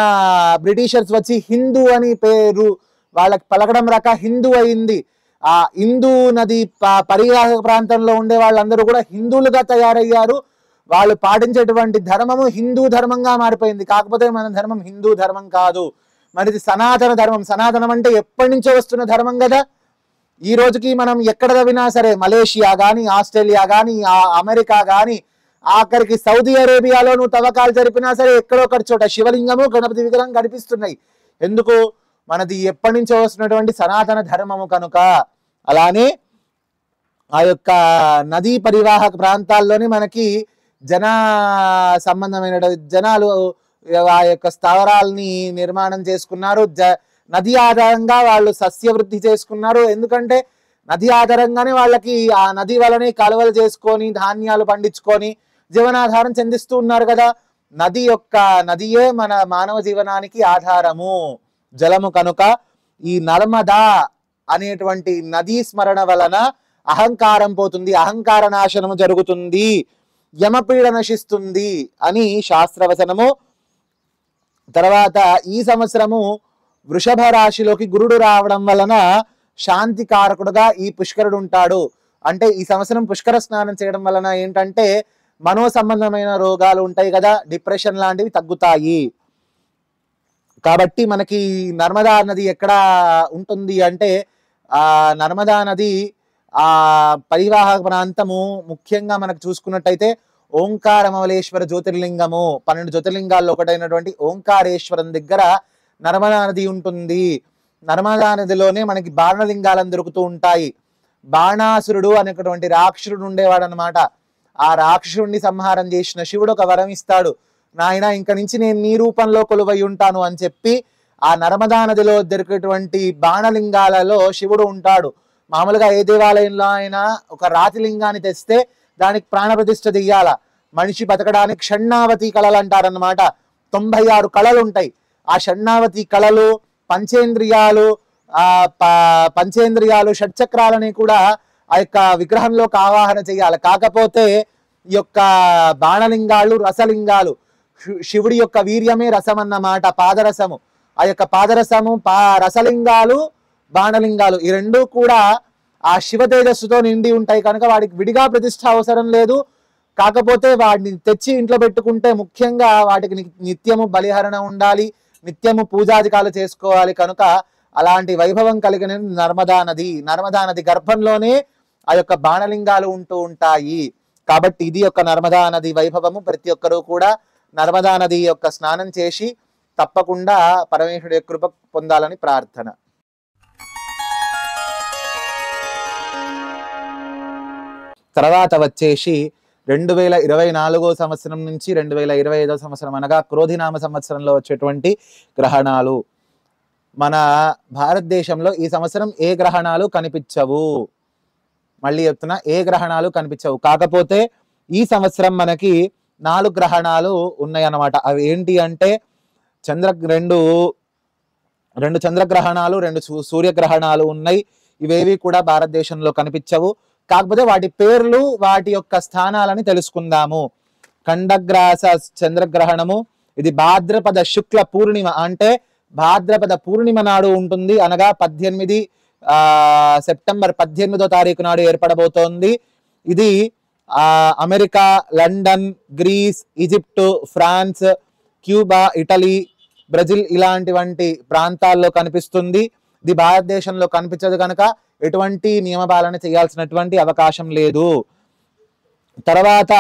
బ్రిటిషర్స్ వచ్చి హిందూ అని పేరు వాళ్ళకి పలకడం రాక హిందూ అయింది. ఆ హిందూ నది పరివాహక ప్రాంతంలో ఉండే వాళ్ళందరూ కూడా హిందువులుగా తయారయ్యారు. వాళ్ళు పాటించేటువంటి ధర్మము హిందూ ధర్మంగా మారిపోయింది. కాకపోతే మన ధర్మం హిందూ ధర్మం కాదు, మనది సనాతన ధర్మం. సనాతనం అంటే ఎప్పటి నుంచో వస్తున్న ధర్మం కదా. ఈ రోజుకి మనం ఎక్కడ తవ్వినా సరే, మలేషియా కానీ, ఆస్ట్రేలియా కానీ, అమెరికా కానీ, ఆఖరికి సౌదీ అరేబియాలో నువ్వు తవ్వకాలు జరిపినా సరే ఎక్కడో ఒకటి చోట శివలింగము, గణపతి విగ్రహం కనిపిస్తున్నాయి. ఎందుకు? మనది ఎప్పటి నుంచో వస్తున్నటువంటి సనాతన ధర్మము కనుక. అలానే ఆ యొక్క నదీ పరివాహక ప్రాంతాల్లోనే మనకి సంబంధమైన జనాలు ఆ యొక్క స్థావరాలని నిర్మాణం చేసుకున్నారు. నది ఆధారంగా వాళ్ళు సస్యవృద్ధి చేసుకున్నారు. ఎందుకంటే నది ఆధారంగానే వాళ్ళకి ఆ నది వలనే కాలువలు చేసుకొని ధాన్యాలు పండించుకొని జీవనాధారం చెందిస్తూ ఉన్నారు కదా. నదియే మన మానవ జీవనానికి ఆధారము, జలము కనుక ఈ నర్మదా అనేటువంటి నదీ స్మరణ వలన అహంకారం పోతుంది, అహంకార నాశనము జరుగుతుంది, యమపీడ నశిస్తుంది అని శాస్త్రవచనము. తర్వాత ఈ సంవత్సరము వృషభ రాశిలోకి గురుడు రావడం వలన శాంతి కారకుడుగా ఈ పుష్కరుడు ఉంటాడు. అంటే ఈ సంవత్సరం పుష్కర స్నానం చేయడం వలన ఏంటంటే మనో సంబంధమైన రోగాలు ఉంటాయి కదా, డిప్రెషన్ లాంటివి తగ్గుతాయి. కాబట్టి మనకి నర్మదా నది ఎక్కడ ఉంటుంది అంటే నర్మదా నది పరివాహక ప్రాంతము ముఖ్యంగా మనకు చూసుకున్నట్టయితే ఓంకారమలేశ్వర జ్యోతిర్లింగము 12 జ్యోతిర్లింగాల్లో ఒకటైనటువంటి ఓంకారేశ్వరం దగ్గర నర్మదా నది ఉంటుంది. నర్మదా నదిలోనే మనకి బాణలింగాలను దొరుకుతూ ఉంటాయి. బాణాసురుడు అనేటువంటి రాక్షసుడు ఉండేవాడు అనమాట. ఆ రాక్షసుడిని సంహారం చేసిన శివుడు ఒక వరం ఇస్తాడు, నాయన ఇంక నుంచి నేను నీ రూపంలో కొలువై ఉంటాను అని చెప్పి ఆ నర్మదా నదిలో దొరికేటువంటి బాణలింగాలలో శివుడు ఉంటాడు. మామూలుగా ఏ దేవాలయంలో అయినా ఒక రాతి లింగాన్ని తెస్తే దానికి ప్రాణప్రతిష్ఠ చెయ్యాల. మనిషి బతకడానికి షణ్ణావతి కళలు అంటారన్నమాట. 96 కళలు ఉంటాయి. ఆ షణ్ణావతి కళలు, పంచేంద్రియాలు, షట్చక్రాలని కూడా ఆ యొక్క విగ్రహంలోకి ఆవాహన చేయాలి. కాకపోతే ఈ యొక్క బాణలింగాలు రసలింగాలు, శివుడి యొక్క వీర్యమే రసం అన్నమాట, పాదరసము. ఆ యొక్క పాదరసము రసలింగాలు బాణలింగాలు ఈ రెండు కూడా ఆ శివ తేజస్సుతో నిండి ఉంటాయి కనుక వాడికి విడిగా ప్రతిష్ట అవసరం లేదు. కాకపోతే వాటిని తెచ్చి ఇంట్లో పెట్టుకుంటే ముఖ్యంగా వాటికి నిత్యము బలిహరణ ఉండాలి, నిత్యము పూజాధికాలు చేసుకోవాలి. కనుక అలాంటి వైభవం కలిగిన నర్మదా నది గర్భంలోనే ఆ యొక్క బాణలింగాలు ఉంటూ ఉంటాయి. కాబట్టి ఇది యొక్క నర్మదా నది వైభవము. ప్రతి ఒక్కరూ కూడా నర్మదా నది యొక్క స్నానం చేసి తప్పకుండా పరమేశ్వరుడి యొక్క కృప పొందాలని ప్రార్థన. తర్వాత వచ్చేసి 2024 సంవత్సరం నుంచి 2025 సంవత్సరం అనగా క్రోధినామ సంవత్సరంలో వచ్చేటువంటి గ్రహణాలు. మన భారతదేశంలో ఈ సంవత్సరం ఏ గ్రహణాలు కనిపించవు. మళ్ళీ చెప్తున్నా, ఏ గ్రహణాలు కనిపించవు. కాకపోతే ఈ సంవత్సరం మనకి 4 గ్రహణాలు ఉన్నాయన్నమాట. అవి ఏంటి అంటే రెండు చంద్రగ్రహణాలు, 2 సూర్యగ్రహణాలు ఉన్నాయి. ఇవేవి కూడా భారతదేశంలో కనిపించవు. కాకపోతే వాటి పేర్లు, వాటి యొక్క స్థానాలని తెలుసుకుందాము. ఖండగ్రాస చంద్రగ్రహణము, ఇది భాద్రపద శుక్ల పూర్ణిమ అంటే భాద్రపద పూర్ణిమ నాడు ఉంటుంది. అనగా సెప్టెంబర్ 18వ తారీఖు నాడు ఏర్పడబోతోంది. ఇది America, London, Greece, Egypt, France, Cuba, Italy, Brazil ఇలాంటి ప్రాంతాల్లో కనిపిస్తుంది. ఇది భారతదేశంలో కనిపించదు కనుక ఎటువంటి నియమపాలన చేయాల్సినటువంటి అవకాశం లేదు. తర్వాత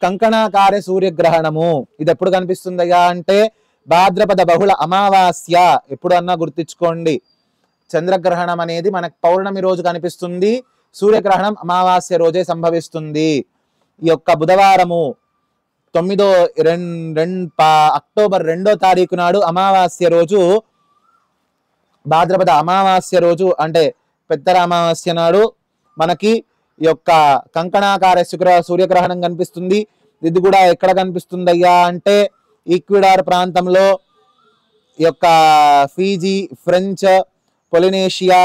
కంకణాకార సూర్యగ్రహణము, ఇది ఎప్పుడు కనిపిస్తుందయ్యా అంటే భాద్రపద బహుళ అమావాస్య. ఎప్పుడన్నా గుర్తించుకోండి, చంద్రగ్రహణం అనేది మనకు పౌర్ణమి రోజు కనిపిస్తుంది, సూర్యగ్రహణం అమావాస్య రోజే సంభవిస్తుంది. ఈ యొక్క బుధవారము అక్టోబర్ 2వ తారీఖు నాడు అమావాస్య రోజు, భాద్రపద అమావాస్య రోజు అంటే పెద్దర అమావాస్య నాడు మనకి ఈ యొక్క కంకణాకార సూర్యగ్రహణం కనిపిస్తుంది. ఇది కూడా ఎక్కడ కనిపిస్తుందయ్యా అంటే ఈక్విడార్ ప్రాంతంలో, ఈ యొక్క ఫీజీ, ఫ్రెంచ్, పొలినేషియా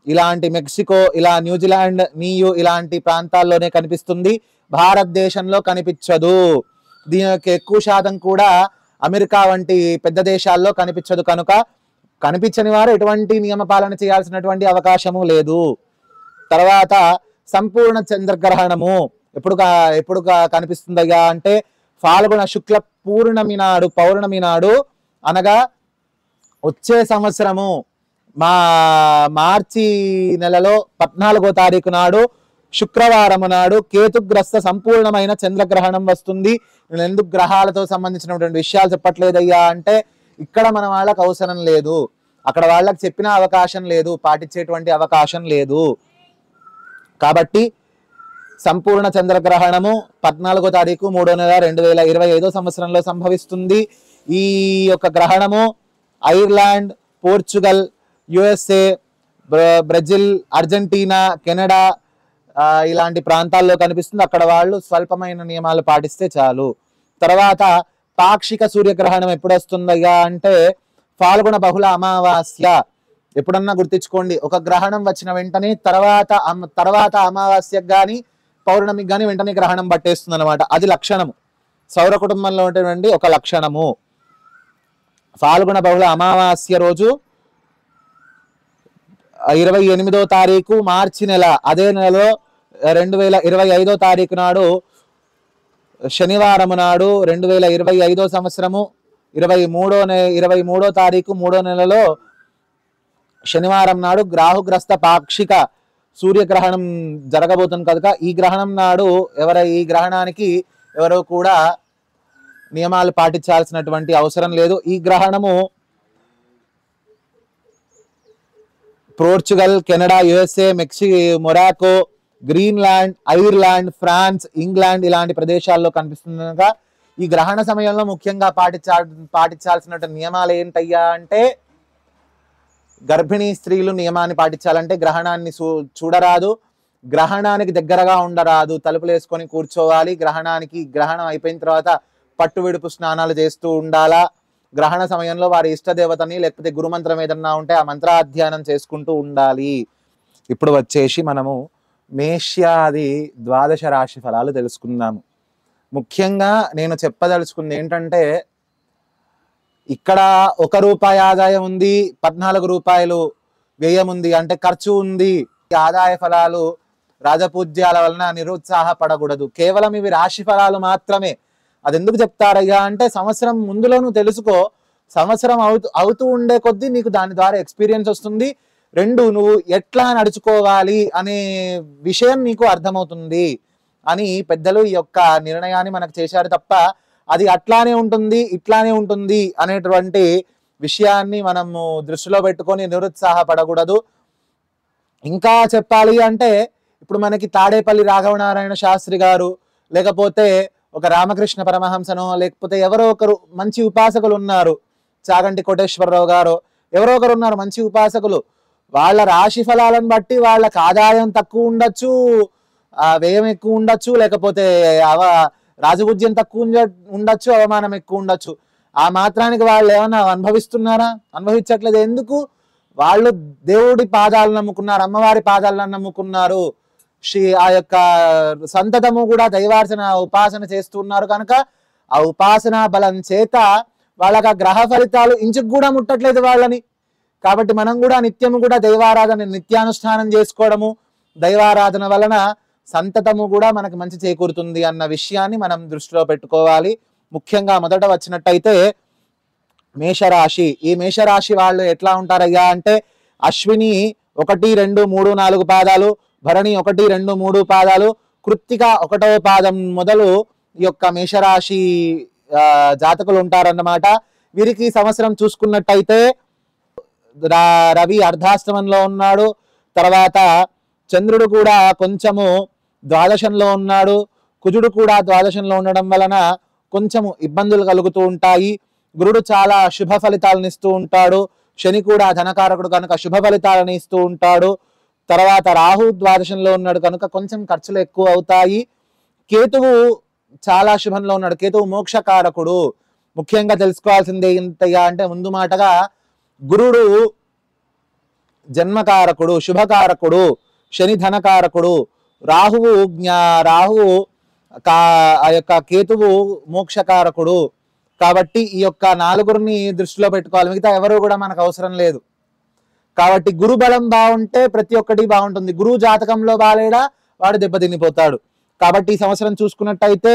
ఇలాంటి, మెక్సికో, ఇలా న్యూజిలాండ్, నీయు ఇలాంటి ప్రాంతాల్లోనే కనిపిస్తుంది. భారతదేశంలో కనిపించదు. దీని యొక్క ఎక్కువ శాతం కూడా అమెరికా వంటి పెద్ద దేశాల్లో కనిపించదు. కనుక కనిపించని వారు ఎటువంటి నియమపాలన చేయాల్సినటువంటి అవకాశము లేదు. తర్వాత సంపూర్ణ చంద్రగ్రహణము ఎప్పుడు కనిపిస్తుందయ్యా అంటే ఫాల్గుణ శుక్ల పౌర్ణమి నాడు అనగా వచ్చే సంవత్సరము మార్చి నెలలో 14వ తారీఖు నాడు శుక్రవారము నాడు కేతుగ్రస్త సంపూర్ణమైన చంద్రగ్రహణం వస్తుంది. నేను ఎందుకు గ్రహాలతో సంబంధించినటువంటి విషయాలు చెప్పట్లేదయ్యా అంటే ఇక్కడ మన వాళ్ళకి అవసరం లేదు, అక్కడ వాళ్ళకి చెప్పిన అవకాశం లేదు, పాటించేటువంటి అవకాశం లేదు. కాబట్టి సంపూర్ణ చంద్రగ్రహణము 14వ తారీఖు 3వ నెల 2025 సంవత్సరంలో సంభవిస్తుంది. ఈ యొక్క గ్రహణము Ireland, Portugal, USA, Brazil, Argentina, Canada ఇలాంటి ప్రాంతాల్లో కనిపిస్తుంది. అక్కడ వాళ్ళు స్వల్పమైన నియమాలు పాటిస్తే చాలు. తర్వాత పాక్షిక సూర్యగ్రహణం ఎప్పుడు వస్తుందయ్యా అంటే ఫాల్గుణ బహుళ అమావాస్య. ఎప్పుడన్నా గుర్తించుకోండి, ఒక గ్రహణం వచ్చిన వెంటనే తర్వాత అమావాస్యకు కానీ పౌర్ణమికి కానీ వెంటనే గ్రహణం పట్టేస్తుంది అనమాట. అది లక్షణము, సౌర కుటుంబంలో ఉన్నటువంటి ఒక లక్షణము. ఫాల్గుణ బహుళ అమావాస్య రోజు 28వ తారీఖు మార్చి నెల, అదే నెలలో 2025 తారీఖు నాడు శనివారం నాడు 2025 సంవత్సరము 23వ తారీఖు 3వ నెలలో శనివారం నాడు రాహుగ్రస్త పాక్షిక సూర్యగ్రహణం జరగబోతుంది కనుక ఈ గ్రహణం నాడు ఈ గ్రహణానికి ఎవరో కూడా నియమాలు పాటించాల్సినటువంటి అవసరం లేదు. ఈ గ్రహణము Portugal, Canada, USA, Morocco, Greenland, Ireland, France, England ఇలాంటి ప్రదేశాల్లో కనిపిస్తుంది కనుక ఈ గ్రహణ సమయంలో ముఖ్యంగా పాటించాల్సిన నియమాలు ఏంటయ్యా అంటే గర్భిణీ స్త్రీలు నియమాన్ని పాటించాలంటే గ్రహణాన్ని చూడరాదు, గ్రహణానికి దగ్గరగా ఉండరాదు, తలుపులు వేసుకొని కూర్చోవాలి. గ్రహణం అయిపోయిన తర్వాత పట్టు విడుపు స్నానాలు చేస్తూ ఉండాలా. గ్రహణ సమయంలో వారి ఇష్టదేవతని లేకపోతే గురుమంత్రం ఏదన్నా ఉంటే ఆ మంత్రాధ్యయనం చేసుకుంటూ ఉండాలి. ఇప్పుడు వచ్చేసి మనము మేష్యాది 12 రాశి ఫలాలు తెలుసుకుందాము. ముఖ్యంగా నేను చెప్పదలుచుకుంది ఏంటంటే ఇక్కడ 1 రూపాయి ఆదాయం ఉంది, 14 రూపాయలు వ్యయం ఉంది, అంటే ఖర్చు ఉంది. ఆదాయ ఫలాలు రాజపూజ్యాల వలన నిరుత్సాహపడకూడదు. కేవలం ఇవి రాశి ఫలాలు మాత్రమే. అది ఎందుకు చెప్తారయ్యా అంటే సంవత్సరం ముందులో నువ్వు తెలుసుకో, సంవత్సరం అవుతూ ఉండే కొద్దీ నీకు దాని ద్వారా ఎక్స్పీరియన్స్ వస్తుంది. 2 నువ్వు ఎట్లా నడుచుకోవాలి అనే విషయం నీకు అర్థమవుతుంది అని పెద్దలు ఈ యొక్క నిర్ణయాన్ని మనకు చేశారు తప్ప అది అట్లానే ఉంటుంది ఇట్లానే ఉంటుంది అనేటువంటి విషయాన్ని మనము దృష్టిలో పెట్టుకొని నిరుత్సాహపడకూడదు. ఇంకా చెప్పాలి అంటే ఇప్పుడు మనకి తాడేపల్లి రాఘవనారాయణ శాస్త్రి గారు, లేకపోతే ఒక రామకృష్ణ పరమహంసనో, లేకపోతే ఎవరో ఒకరు మంచి ఉపాసకులు ఉన్నారు, చాగంటి కోటేశ్వరరావు గారు, ఎవరో ఒకరు ఉన్నారు మంచి ఉపాసకులు. వాళ్ళ రాశి ఫలాలను బట్టి వాళ్ళకి ఆదాయం తక్కువ ఉండొచ్చు, వ్యయం ఎక్కువ ఉండొచ్చు, లేకపోతే రాజపూజ్యం తక్కువ ఉండొచ్చు, అవమానం ఎక్కువ ఉండొచ్చు. ఆ మాత్రానికి వాళ్ళు ఏమన్నా అనుభవిస్తున్నారా? అనుభవించట్లేదు. ఎందుకు? వాళ్ళు దేవుడి పాదాలను నమ్ముకున్నారు, అమ్మవారి పాదాలను నమ్ముకున్నారు, ఆ యొక్క సంతతము కూడా దైవార్చన ఉపాసన చేస్తున్నారు కనుక ఆ ఉపాసన బలం చేత వాళ్ళకి ఆ గ్రహ ఫలితాలు ఇంచుకు కూడా ముట్టట్లేదు వాళ్ళని. కాబట్టి మనం కూడా నిత్యము కూడా దైవారాధన నిత్యానుష్ఠానం చేసుకోవడము, దైవారాధన వలన సంతతము కూడా మనకు మంచి చేకూరుతుంది అన్న విషయాన్ని మనం దృష్టిలో పెట్టుకోవాలి. ముఖ్యంగా మొదట వచ్చినట్టయితే మేషరాశి. ఈ మేషరాశి వాళ్ళు ఎట్లా ఉంటారయ్యా అంటే అశ్విని 1, 2, 3, 4 పాదాలు, భరణి 1, 2, 3 పాదాలు, కృత్తిక 1వ పాదం మొదలు ఈ యొక్క మేషరాశి జాతకులు ఉంటారన్నమాట. వీరికి సంవత్సరం చూసుకున్నట్టయితే రవి అర్ధాష్టమంలో ఉన్నాడు, తర్వాత చంద్రుడు కూడా కొంచెము ద్వాదశంలో ఉన్నాడు, కుజుడు కూడా ద్వాదశంలో ఉండడం వలన కొంచెము ఇబ్బందులు కలుగుతూ ఉంటాయి. గురుడు చాలా శుభ ఫలితాలను ఇస్తూ ఉంటాడు, శని కూడా ధనకారకుడు కనుక శుభ ఫలితాలను ఇస్తూ ఉంటాడు. తర్వాత రాహు ద్వాదశంలో ఉన్నాడు కనుక కొంచెం ఖర్చులు ఎక్కువ అవుతాయి. కేతువు చాలా శుభంలో ఉన్నాడు, కేతువు మోక్షకారకుడు. ముఖ్యంగా తెలుసుకోవాల్సింది ఏంటయ్యా అంటే ముందు మాటగా గురుడు జన్మకారకుడు, శుభకారకుడు, శని ధనకారకుడు, రాహువు ఆ యొక్క కేతువు మోక్షకారకుడు. కాబట్టి ఈ యొక్క 4గురిని దృష్టిలో పెట్టుకోవాలి, మిగతా ఎవరు కూడా మనకు అవసరం లేదు. కాబట్టి గురు బలం బాగుంటే ప్రతి ఒక్కటి బాగుంటుంది. గురువు జాతకంలో బాలేడా వాడు దెబ్బతినిపోతాడు. కాబట్టి ఈ సంవత్సరం చూసుకున్నట్టయితే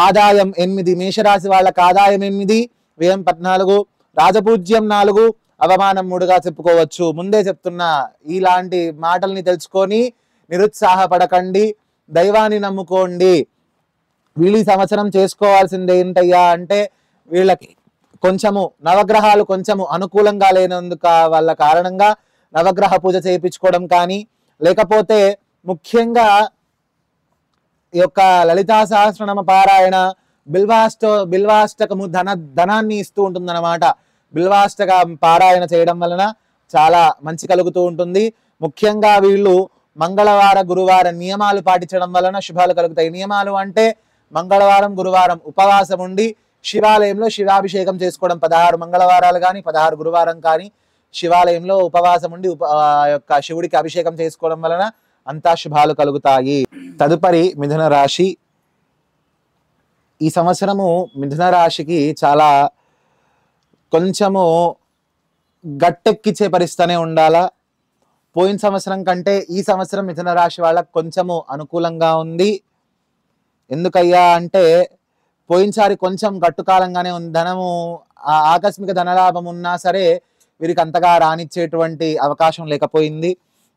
ఆదాయం 8, మేషరాశి వాళ్ళకి ఆదాయం 8, వ్యయం 14, రాజపూజ్యం 4, అవమానం 3గా చెప్పుకోవచ్చు. ముందే చెప్తున్నా, ఇలాంటి మాటల్ని తెలుసుకొని నిరుత్సాహపడకండి, దైవాన్ని నమ్ముకోండి. వీళ్ళు ఈ సంవత్సరం చేసుకోవాల్సింది ఏంటయ్యా అంటే వీళ్ళకి కొంచెము నవగ్రహాలు కొంచెము అనుకూలంగా లేనందుక వాళ్ళ కారణంగా నవగ్రహ పూజ చేయించుకోవడం కానీ, లేకపోతే ముఖ్యంగా ఈ యొక్క లలితా సహస్రనామ పారాయణ, బిల్వాష్టకము ధనాన్ని ఇస్తూ ఉంటుంది అన్నమాట. బిల్వాష్టక పారాయణ చేయడం వలన చాలా మంచి కలుగుతూ ఉంటుంది. ముఖ్యంగా వీళ్ళు మంగళవార గురువార నియమాలు పాటించడం వలన శుభాలు కలుగుతాయి. నియమాలు అంటే మంగళవారం గురువారం ఉపవాసం ఉండి శివాలయంలో శివాభిషేకం చేసుకోవడం, 16 మంగళవారాలు కానీ 16 గురువారం కానీ శివాలయంలో ఉపవాసం ఉండి యొక్క శివుడికి అభిషేకం చేసుకోవడం వలన అంతా శుభాలు కలుగుతాయి. తదుపరి మిథున రాశి. ఈ సంవత్సరము మిథున రాశికి చాలా కొంచెము గట్టెక్కిచ్చే పరిస్థితినే ఉండాలా. పోయిన సంవత్సరం కంటే ఈ సంవత్సరం మిథున రాశి వాళ్ళకి కొంచెము అనుకూలంగా ఉంది. ఎందుకయ్యా అంటే పోయినసారి కొంచెం గట్టుకాలంగానే ఉంది. ధనము ఆకస్మిక ధనలాభం ఉన్నా సరే వీరికి అంతగా రానిచ్చేటువంటి అవకాశం లేకపోయింది.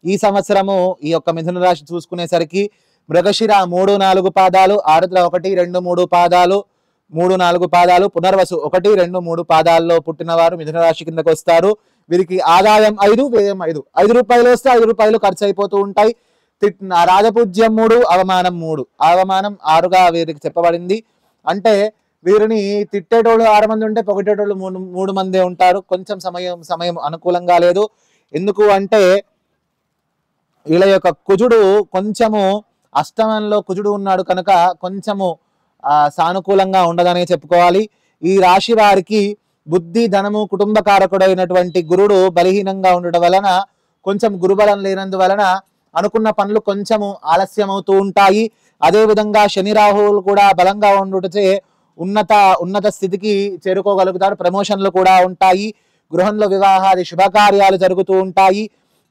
ఈ సంవత్సరము ఈ యొక్క మిథున రాశి చూసుకునేసరికి మృగశిర 3, 4 పాదాలు, ఆరుద్ర 1, 2, 3 పాదాలు, 3, 4 పాదాలు, పునర్వసు 1, 2, 3 పాదాల్లో పుట్టిన వారు మిథున రాశి కిందకు వస్తారు. వీరికి ఆదాయం 5, వ్యయం 5. 5 రూపాయలు వస్తే 5 రూపాయలు ఖర్చు అయిపోతూ ఉంటాయి. రాజపూజ్యం 3, అవమానం 3. అవమానం 6గా వీరికి చెప్పబడింది. అంటే వీరిని తిట్టేటోళ్ళు 6 మంది ఉంటే పొగిటేటోళ్ళు 3 మందే ఉంటారు. కొంచెం సమయం అనుకూలంగా లేదు. ఎందుకు అంటే వీళ్ళ యొక్క కుజుడు కొంచెము అష్టమంలో కుజుడు ఉన్నాడు కనుక కొంచెము సానుకూలంగా ఉండదనే చెప్పుకోవాలి. ఈ రాశి వారికి బుద్ధి, ధనము, కుటుంబ కారకుడైనటువంటి గురుడు బలహీనంగా ఉండడం వలన, కొంచెం గురుబలం లేనందువలన అనుకున్న పనులు కొంచెము ఆలస్యం అవుతూ ఉంటాయి. అదేవిధంగా శని రాహువులు కూడా బలంగా ఉండుటచే ఉన్నత ఉన్నత స్థితికి చేరుకోగలుగుతారు. ప్రమోషన్లు కూడా ఉంటాయి. గృహంలో వివాహాది శుభకార్యాలు జరుగుతూ ఉంటాయి.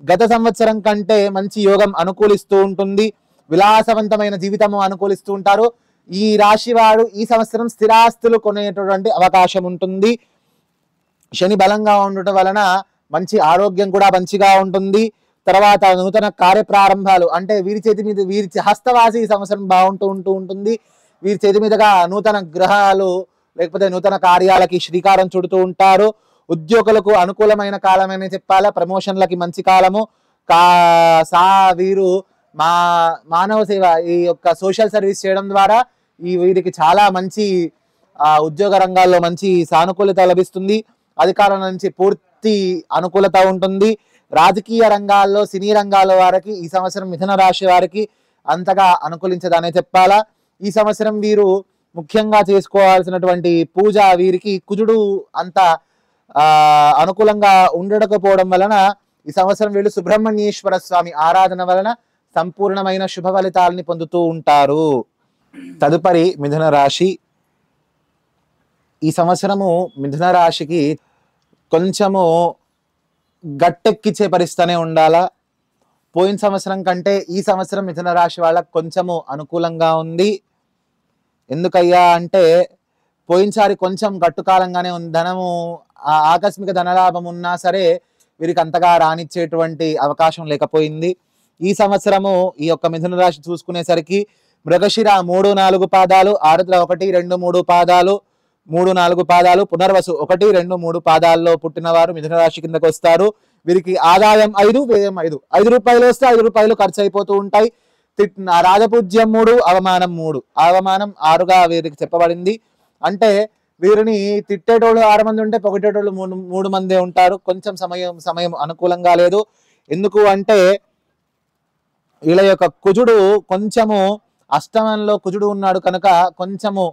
గత సంవత్సరం కంటే మంచి యోగం అనుకూలిస్తూ ఉంటుంది. విలాసవంతమైన జీవితము అనుకూలిస్తూ ఉంటారు. ఈ రాశి వారు ఈ సంవత్సరం స్థిరాస్తులు కొనేటటువంటి అవకాశం ఉంటుంది. శని బలంగా ఉండటం వలన మంచి ఆరోగ్యం కూడా మంచిగా ఉంటుంది. తర్వాత నూతన కార్యప్రారంభాలు అంటే వీరి హస్తవాసి ఈ సంవత్సరం బాగుంటూ ఉంటుంది. వీరి చేతి మీదుగా నూతన గ్రహాలు లేకపోతే నూతన కార్యాలకి శ్రీకారం చుడుతూ ఉంటారు. ఉద్యోగులకు అనుకూలమైన కాలమని చెప్పాలా. ప్రమోషన్లకి మంచి కాలము. వీరు మానవ సేవ ఈ యొక్క సోషల్ సర్వీస్ చేయడం ద్వారా వీరికి చాలా మంచి ఉద్యోగ రంగాల్లో మంచి సానుకూలత లభిస్తుంది. అధికారుల నుంచి పూర్తి అనుకూలత ఉంటుంది. రాజకీయ రంగాల్లో సినీ రంగాల వారికి ఈ సంవత్సరం మిథున రాశి వారికి అంతగా అనుకూలించదనే చెప్పాలా. ఈ సంవత్సరం వీరు ముఖ్యంగా చేసుకోవాల్సినటువంటి పూజ వీరికి కుజుడు అంత అనుకూలంగా ఉండకపోవడం వలన ఈ సంవత్సరం వీళ్ళు సుబ్రహ్మణ్యేశ్వర స్వామి ఆరాధన వలన సంపూర్ణమైన శుభ ఫలితాలని పొందుతూ ఉంటారు. తదుపరి మిథున రాశి. ఈ సంవత్సరము మిథున రాశికి కొంచెము గట్టెక్కిచ్చే పరిస్థితినే ఉండాలా. పోయిన సంవత్సరం కంటే ఈ సంవత్సరం మిథున రాశి వాళ్ళకు కొంచెము అనుకూలంగా ఉంది. ఎందుకయ్యా అంటే పోయినసారి కొంచెం గట్టుకాలంగానే ఉంది. ధనము ఆకస్మిక ధనలాభం ఉన్నా సరే వీరికి అంతగా రానిచ్చేటువంటి అవకాశం లేకపోయింది. ఈ సంవత్సరము ఈ యొక్క మిథున రాశి చూసుకునేసరికి మృగశిర 3, 4 పాదాలు, ఆరుద్ర 1, 2, 3 పాదాలు, 3, 4 పాదాలు, పునర్వసు 1, 2, 3 పాదాల్లో పుట్టిన వారు మిథున రాశి కిందకు వస్తారు. వీరికి ఆదాయం 5, వ్యయం 5. 5 రూపాయలు వస్తే 5 రూపాయలు ఖర్చు అయిపోతూ ఉంటాయి. రాజపూజ్యం 3, అవమానం 3. అవమానం 6గా వీరికి చెప్పబడింది. అంటే వీరిని తిట్టేటోళ్ళు 6 మంది ఉంటే పొగిటేటోళ్ళు 3 మందే ఉంటారు. కొంచెం సమయం అనుకూలంగా లేదు. ఎందుకు అంటే వీళ్ళ యొక్క కుజుడు కొంచెము అష్టమంలో కుజుడు ఉన్నాడు కనుక కొంచెము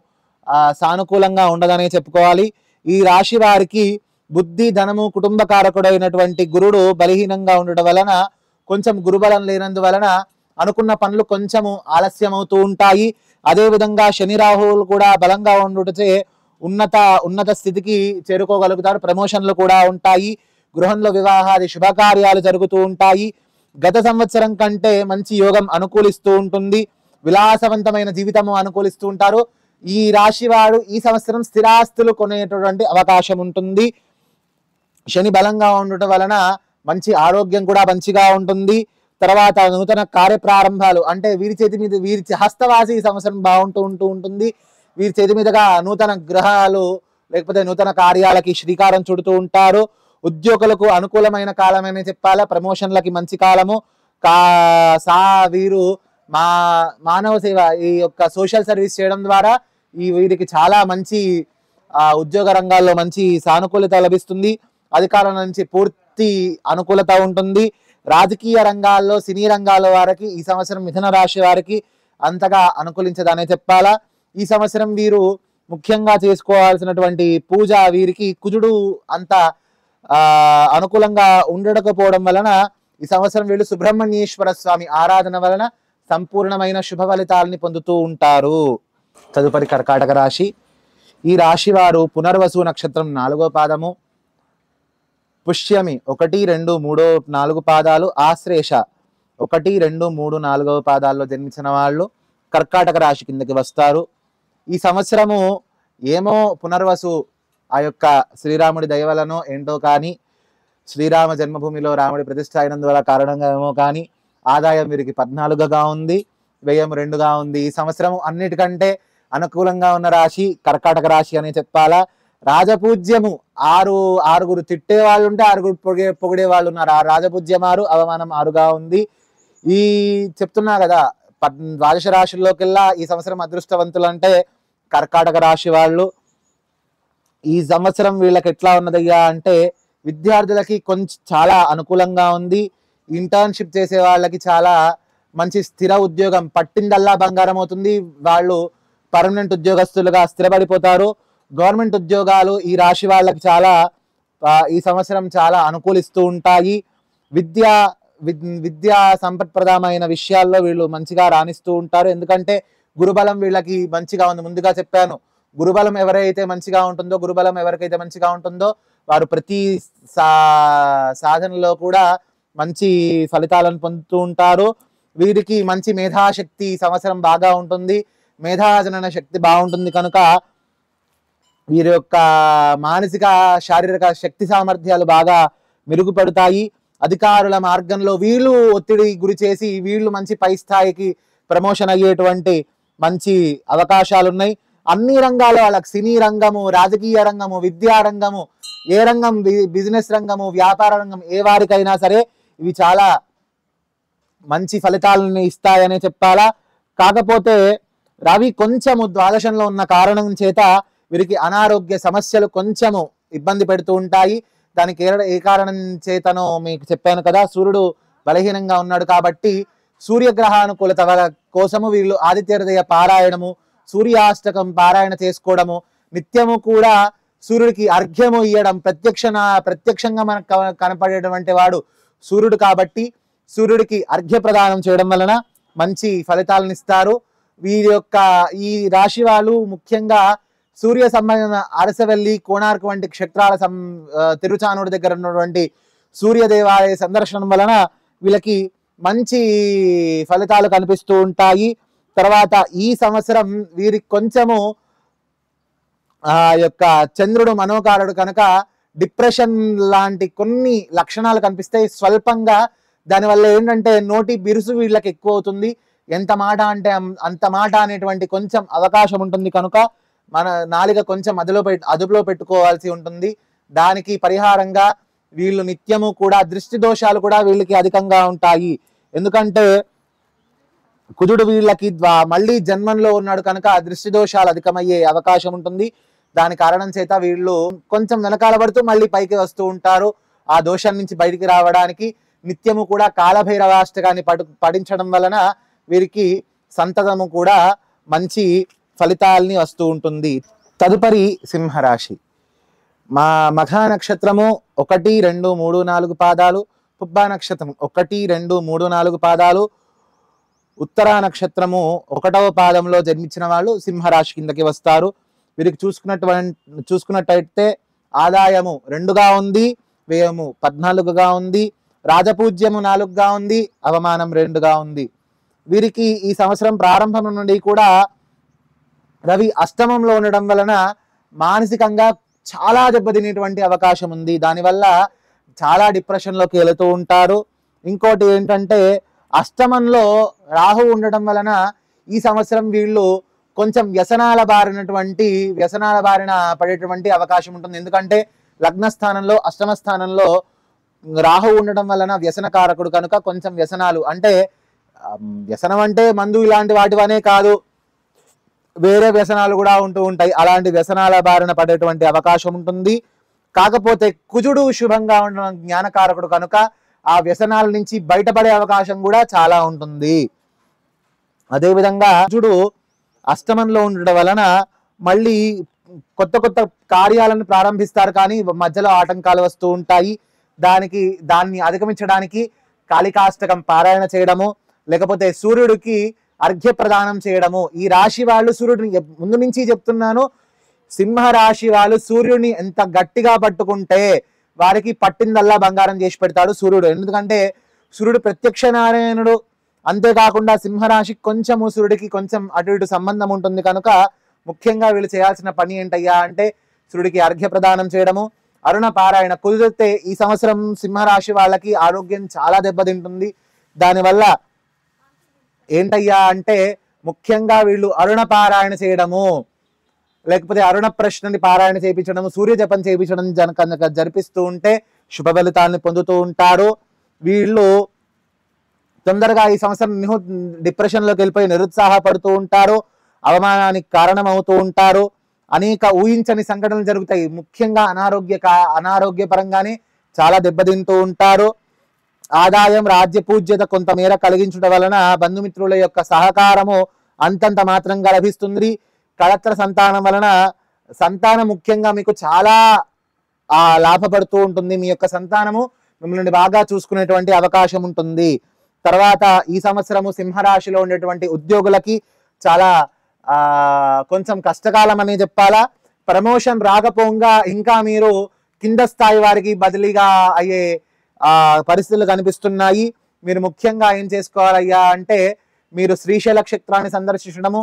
సానుకూలంగా ఉండదనే చెప్పుకోవాలి. ఈ రాశి వారికి బుద్ధి, ధనము, కుటుంబ కారకుడైనటువంటి గురుడు బలహీనంగా ఉండడం వలన కొంచెం గురుబలం లేనందువలన అనుకున్న పనులు కొంచెము ఆలస్యం అవుతూ ఉంటాయి. అదేవిధంగా శని రాహువులు కూడా బలంగా ఉండుటచే ఉన్నత స్థితికి చేరుకోగలుగుతారు. ప్రమోషన్లు కూడా ఉంటాయి. గృహంలో వివాహాది శుభకార్యాలు జరుగుతూ ఉంటాయి. గత సంవత్సరం కంటే మంచి యోగం అనుకూలిస్తూ ఉంటుంది. విలాసవంతమైన జీవితము అనుకూలిస్తూ ఉంటారు. ఈ రాశి వారు ఈ సంవత్సరం స్థిరాస్తులు కొనేటటువంటి అవకాశం ఉంటుంది. శని బలంగా ఉండటం వలన మంచి ఆరోగ్యం కూడా మంచిగా ఉంటుంది. తర్వాత నూతన కార్యప్రారంభాలు అంటే వీరి హస్తవాసి ఈ సంవత్సరం బాగుంటూ ఉంటుంది. వీరి చేతి మీదుగా నూతన గ్రహాలు లేకపోతే నూతన కార్యాలకి శ్రీకారం చుడుతూ ఉంటారు. ఉద్యోగులకు అనుకూలమైన కాలమని చెప్పాలా. ప్రమోషన్లకి మంచి కాలము. వీరు మానవ సేవ ఈ యొక్క సోషల్ సర్వీస్ చేయడం ద్వారా వీరికి చాలా మంచి ఉద్యోగ రంగాల్లో మంచి సానుకూలత లభిస్తుంది. అధికారుల నుంచి పూర్తి అనుకూలత ఉంటుంది. రాజకీయ రంగాల్లో సినీ రంగాల వారికి ఈ సంవత్సరం మిథున రాశి వారికి అంతగా అనుకూలించదనే చెప్పాలా. ఈ సంవత్సరం వీరు ముఖ్యంగా చేసుకోవాల్సినటువంటి పూజ వీరికి కుజుడు అంత అనుకూలంగా ఉండకపోవడం వలన ఈ సంవత్సరం వీళ్ళు సుబ్రహ్మణ్యేశ్వర స్వామి ఆరాధన వలన సంపూర్ణమైన శుభ ఫలితాలని పొందుతూ ఉంటారు. తదుపరి కర్కాటక రాశి. ఈ రాశి వారు పునర్వసు నక్షత్రం 4వ పాదము, పుష్యమి 1, 2, 3, 4 పాదాలు, ఆశ్లేష 1, 2, 3, 4వ పాదాల్లో జన్మించిన వాళ్ళు కర్కాటక రాశి కిందకి వస్తారు. ఈ సంవత్సరము ఏమో పునర్వసు ఆ యొక్క శ్రీరాముడి దయవలనో ఏంటో కానీ శ్రీరామ జన్మభూమిలో రాముడి ప్రతిష్ఠ అయినందువల్ల కారణంగా ఏమో కానీ ఆదాయం వీరికి 14గా ఉంది, వ్యయం 2గా ఉంది. ఈ సంవత్సరం అన్నిటికంటే అనుకూలంగా ఉన్న రాశి కర్కాటక రాశి అని చెప్పాలా. రాజపూజ్యము 6 తిట్టే వాళ్ళు ఉంటే 6 పొగిడే వాళ్ళు ఉన్నారు. రాజపూజ్యం 6, అవమానం 6గా ఉంది. ఈ చెప్తున్నా కదా ద్వాదశ రాశుల్లోకెల్లా ఈ సంవత్సరం అదృష్టవంతులు అంటే కర్కాటక రాశి వాళ్ళు. ఈ సంవత్సరం వీళ్ళకి ఎట్లా ఉన్నదయ్యా అంటే విద్యార్థులకి కొంచెం చాలా అనుకూలంగా ఉంది. ఇంటర్న్షిప్ చేసే వాళ్ళకి చాలా మంచి స్థిర ఉద్యోగం, పట్టిందల్లా బంగారం అవుతుంది. వాళ్ళు పర్మనెంట్ ఉద్యోగస్తులుగా స్థిరపడిపోతారు. గవర్నమెంట్ ఉద్యోగాలు ఈ రాశి వాళ్ళకి చాలా ఈ సంవత్సరం చాలా అనుకూలిస్తూ ఉంటాయి. విద్యా సంపత్ప్రదమైన విషయాల్లో వీళ్ళు మంచిగా రాణిస్తూ ఉంటారు. ఎందుకంటే గురుబలం వీళ్ళకి మంచిగా ఉంది. ముందుగా చెప్పాను, గురుబలం ఎవరైతే మంచిగా ఉంటుందో, గురుబలం ఎవరికైతే మంచిగా ఉంటుందో వారు ప్రతి సాధనలో కూడా మంచి ఫలితాలను పొందుతూ ఉంటారు. వీరికి మంచి మేధాశక్తి సంవత్సరం బాగా ఉంటుంది, మేధాజనన శక్తి బాగుంటుంది కనుక వీరి యొక్క మానసిక శారీరక శక్తి సామర్థ్యాలు బాగా మెరుగుపడతాయి. అధికారుల మార్గంలో వీళ్ళు ఒత్తిడి గురి చేసి వీళ్ళు మంచి పై స్థాయికి ప్రమోషన్ అయ్యేటువంటి మంచి అవకాశాలు ఉన్నాయి. అన్ని రంగాలు వాళ్ళకి, సినీ రంగము, రాజకీయ రంగము, విద్యా రంగము, ఏ రంగం, బిజినెస్ రంగము, వ్యాపార రంగం, ఏ వారికైనా సరే ఇవి చాలా మంచి ఫలితాలను ఇస్తాయనే చెప్పాలా. కాకపోతే రవి కొంచెము ద్వాదశంలో ఉన్న కారణం చేత వీరికి అనారోగ్య సమస్యలు కొంచెము ఇబ్బంది పెడుతూ ఉంటాయి. దానికి ఏ కారణం చేతనో మీకు చెప్పాను కదా, సూర్యుడు బలహీనంగా ఉన్నాడు కాబట్టి సూర్యగ్రహానుకూలత కోసము వీళ్ళు ఆదిత్య హృదయ పారాయణము, సూర్యాష్టకం పారాయణ చేసుకోవడము, నిత్యము కూడా సూర్యుడికి అర్ఘ్యము ఇవ్వడం. ప్రత్యక్షంగా మనకు కనపడేటువంటి వాడు సూర్యుడు కాబట్టి సూర్యుడికి అర్ఘ్య ప్రదానం చేయడం వలన మంచి ఫలితాలను ఇస్తారు. వీరి యొక్క ఈ రాశి వాళ్ళు ముఖ్యంగా సూర్య సంబంధ అరసవెల్లి, కోణార్క్ వంటి క్షేత్రాల తిరుచానూరు దగ్గర ఉన్నటువంటి సూర్య దేవాలయ సందర్శనం వలన వీళ్ళకి మంచి ఫలితాలు కనిపిస్తూ ఉంటాయి. తర్వాత ఈ సంవత్సరం వీరికి కొంచెము ఆ యొక్క చంద్రుడు మనోకారుడు కనుక డిప్రెషన్ లాంటి కొన్ని లక్షణాలు కనిపిస్తాయి స్వల్పంగా. దానివల్ల ఏంటంటే నోటి బిరుసు వీళ్ళకి ఎక్కువ అవుతుంది, ఎంత మాట అంటే అంత మాట అనేటువంటి కొంచెం అవకాశం ఉంటుంది కనుక మన నాలుక కొంచెం అదుపులో పెట్టుకోవాల్సి ఉంటుంది. దానికి పరిహారంగా వీళ్ళు నిత్యము కూడా దృష్టి దోషాలు కూడా వీళ్ళకి అధికంగా ఉంటాయి. ఎందుకంటే కుజుడు వీళ్ళకి మళ్ళీ జన్మంలో ఉన్నాడు కనుక దృష్టి దోషాలు అధికమయ్యే అవకాశం ఉంటుంది. దాని కారణం చేత వీళ్ళు కొంచెం వెనకాల పడుతూ మళ్ళీ పైకి వస్తూ ఉంటారు. ఆ దోషం నుంచి బయటికి రావడానికి నిత్యము కూడా కాలభైరవాష్టకాన్ని పఠించడం వలన వీరికి సంతతము కూడా మంచి ఫలితాల్ని వస్తూ ఉంటుంది. తదుపరి సింహరాశి. మఘ నక్షత్రము 1, 2, 3, 4 పాదాలు, పుబ్బా నక్షత్రం 1, 2, 3, 4 పాదాలు, ఉత్తరా నక్షత్రము 1వ పాదంలో జన్మించిన వాళ్ళు సింహరాశి కిందకి వస్తారు. వీరికి చూసుకున్నట్టయితే ఆదాయము 2గా ఉంది, వ్యయము 14గా ఉంది, రాజపూజ్యము 4గా ఉంది, అవమానం 2గా ఉంది. వీరికి ఈ సంవత్సరం ప్రారంభం నుండి కూడా రవి అష్టమంలో ఉండడం వలన మానసికంగా చాలా దెబ్బతినేటువంటి అవకాశం ఉంది. దానివల్ల చాలా డిప్రెషన్లోకి వెళుతూ ఉంటారు. ఇంకోటి ఏంటంటే అష్టమంలో రాహు ఉండడం వలన ఈ సంవత్సరం వీళ్ళు కొంచెం వ్యసనాల బారిన పడేటువంటి అవకాశం ఉంటుంది. ఎందుకంటే లగ్నస్థానంలో, అష్టమ స్థానంలో రాహు ఉండడం వలన వ్యసనకారకుడు కనుక కొంచెం వ్యసనాలు అంటే వ్యసనం అంటే మందు ఇలాంటి వాటివనే కాదు, వేరే వ్యసనాలు కూడా ఉంటూ ఉంటాయి. అలాంటి వ్యసనాల బారిన పడేటువంటి అవకాశం ఉంటుంది. కాకపోతే కుజుడు శుభంగా ఉండడం జ్ఞానకారకుడు కనుక ఆ వ్యసనాల నుంచి బయటపడే అవకాశం కూడా చాలా ఉంటుంది. అదేవిధంగా కుజుడు అష్టమంలో ఉండడం వలన మళ్ళీ కొత్త కొత్త కార్యాలను ప్రారంభిస్తారు, కానీ మధ్యలో ఆటంకాలు వస్తూ ఉంటాయి. దాన్ని అధిగమించడానికి కాళికాష్టకం పారాయణ చేయడము, లేకపోతే సూర్యుడికి అర్ఘ్య ప్రదానం చేయడము. ఈ రాశి వాళ్ళు సూర్యుడిని ముందు నుంచి చెప్తున్నాను, సింహ రాశి వాళ్ళు సూర్యుడిని ఎంత గట్టిగా పట్టుకుంటే వారికి పట్టిందల్లా బంగారం చేసి పెడతాడు సూర్యుడు. ఎందుకంటే సూర్యుడు ప్రత్యక్ష నారాయణుడు. అంతేకాకుండా సింహరాశికి కొంచెము సూర్యుడికి కొంచెం అటు ఇటు సంబంధం ఉంటుంది కనుక ముఖ్యంగా వీళ్ళు చేయాల్సిన పని ఏంటయ్యా అంటే సూర్యుడికి అర్ఘ్య ప్రదానం చేయడము, అరుణ పారాయణ. కుదిరితే ఈ సంవత్సరం సింహరాశి వాళ్ళకి ఆరోగ్యం చాలా దెబ్బతింటుంది. దానివల్ల ఏంటయ్యా అంటే ముఖ్యంగా వీళ్ళు అరుణ పారాయణ చేయడము, లేకపోతే అరుణ ప్రశ్నని పారాయణ చేయించడము, సూర్య జపం చేయించడం కనుక జరిపిస్తూ ఉంటే శుభ ఫలితాన్ని పొందుతూ ఉంటారు. వీళ్ళు తొందరగా ఈ సంవత్సరం డిప్రెషన్లోకి వెళ్ళిపోయి నిరుత్సాహపడుతూ ఉంటారు, అవమానానికి కారణమవుతూ ఉంటారు. అనేక ఊహించని సంఘటనలు జరుగుతాయి. ముఖ్యంగా అనారోగ్యపరంగానే చాలా దెబ్బతింటూ ఉంటారు. ఆదాయం, రాజ్య పూజ్యత కొంతమేర కలిగించడం వలన బంధుమిత్రుల యొక్క సహకారము అంతంత మాత్రంగా లభిస్తుంది. కళత్ర సంతానం వలన సంతానం ముఖ్యంగా మీకు చాలా లాభపడుతూ ఉంటుంది. మీ యొక్క సంతానము మిమ్మల్ని బాగా చూసుకునేటువంటి అవకాశం ఉంటుంది. తర్వాత ఈ సంవత్సరము సింహరాశిలో ఉండేటువంటి ఉద్యోగులకి చాలా కొంచెం కష్టకాలం అనే చెప్పాలా. ప్రమోషన్ రాకపోగా ఇంకా మీరు కింద స్థాయి వారికి బదిలీగా అయ్యే పరిస్థితులు కనిపిస్తున్నాయి. మీరు ముఖ్యంగా ఏం చేసుకోవాలయ్యా అంటే మీరు శ్రీశైల క్షేత్రాన్ని సందర్శించడము,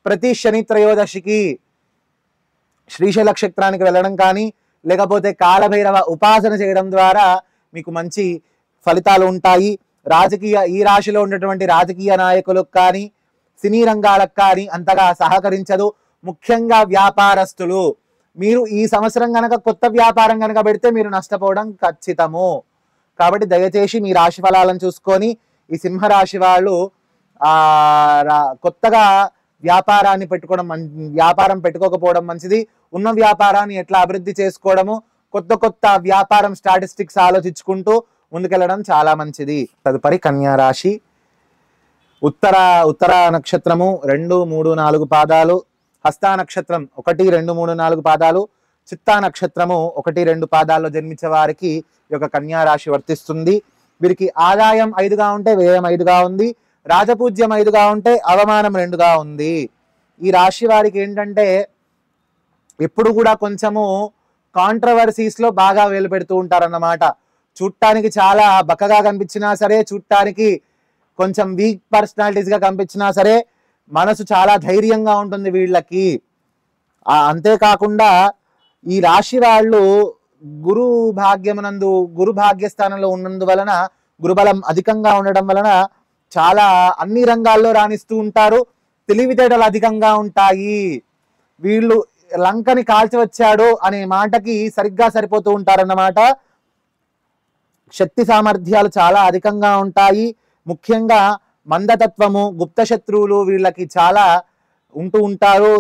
ప్రతి శని త్రయోదశికి శ్రీశైల క్షేత్రానికి వెళ్ళడం కానీ లేకపోతే కాలభైరవ ఉపాసన చేయడం ద్వారా మీకు మంచి ఫలితాలు ఉంటాయి. ఈ రాశిలో ఉన్నటువంటి రాజకీయ నాయకులకు కానీ సినీ రంగాలకు కానీ అంతగా సహకరించదు. ముఖ్యంగా వ్యాపారస్తులు, మీరు ఈ సంవత్సరం కనుక కొత్త వ్యాపారం కనుక పెడితే మీరు నష్టపోవడం ఖచ్చితము. కాబట్టి దయచేసి మీ రాశి ఫలాలను చూసుకొని ఈ సింహరాశి వాళ్ళు కొత్తగా వ్యాపారం పెట్టుకోకపోవడం మంచిది. ఉన్న వ్యాపారాన్ని ఎట్లా అభివృద్ధి చేసుకోవడము, కొత్త వ్యాపారం స్టాటిస్టిక్స్ ఆలోచించుకుంటూ ముందుకెళ్ళడం చాలా మంచిది. తదుపరి కన్యా రాశి. ఉత్తర నక్షత్రము 2, 3, 4 పాదాలు, హస్త నక్షత్రం 1, 2, 3, 4 పాదాలు, చిత్తా నక్షత్రము 1, 2 పాదాల్లో జన్మించే వారికి ఈ యొక్క కన్యా రాశి వర్తిస్తుంది. వీరికి ఆదాయం 5గా ఉంటే వ్యయం 5గా ఉంది, రాజపూజ్యం 5గా ఉంటే అవమానం 2గా ఉంది. ఈ రాశి వారికి ఏంటంటే ఎప్పుడు కూడా కొంచెము కాంట్రవర్సీస్లో బాగా వేలు పెడుతూ ఉంటారన్నమాట. చూడటానికి చాలా బక్కగా కనిపించినా సరే, చూడటానికి కొంచెం వీక్ పర్సనాలిటీస్గా కనిపించినా సరే, మనసు చాలా ధైర్యంగా ఉంటుంది వీళ్ళకి. అంతేకాకుండా ఈ రాశి వాళ్ళు గురు భాగ్యస్థానంలో ఉన్నందువలన, గురుబలం అధికంగా ఉండడం వలన చాలా అన్ని రంగాల్లో రాణిస్తూ ఉంటారు. తెలివితేటలు అధికంగా ఉంటాయి. వీళ్ళు లంకని కాల్చి వచ్చాడు అనే మాటకి సరిగ్గా సరిపోతూ ఉంటారన్నమాట. శక్తి సామర్థ్యాలు చాలా అధికంగా ఉంటాయి. ముఖ్యంగా మందతత్వము, గుప్త శత్రువులు వీళ్ళకి చాలా ఉంటూ ఉంటారు.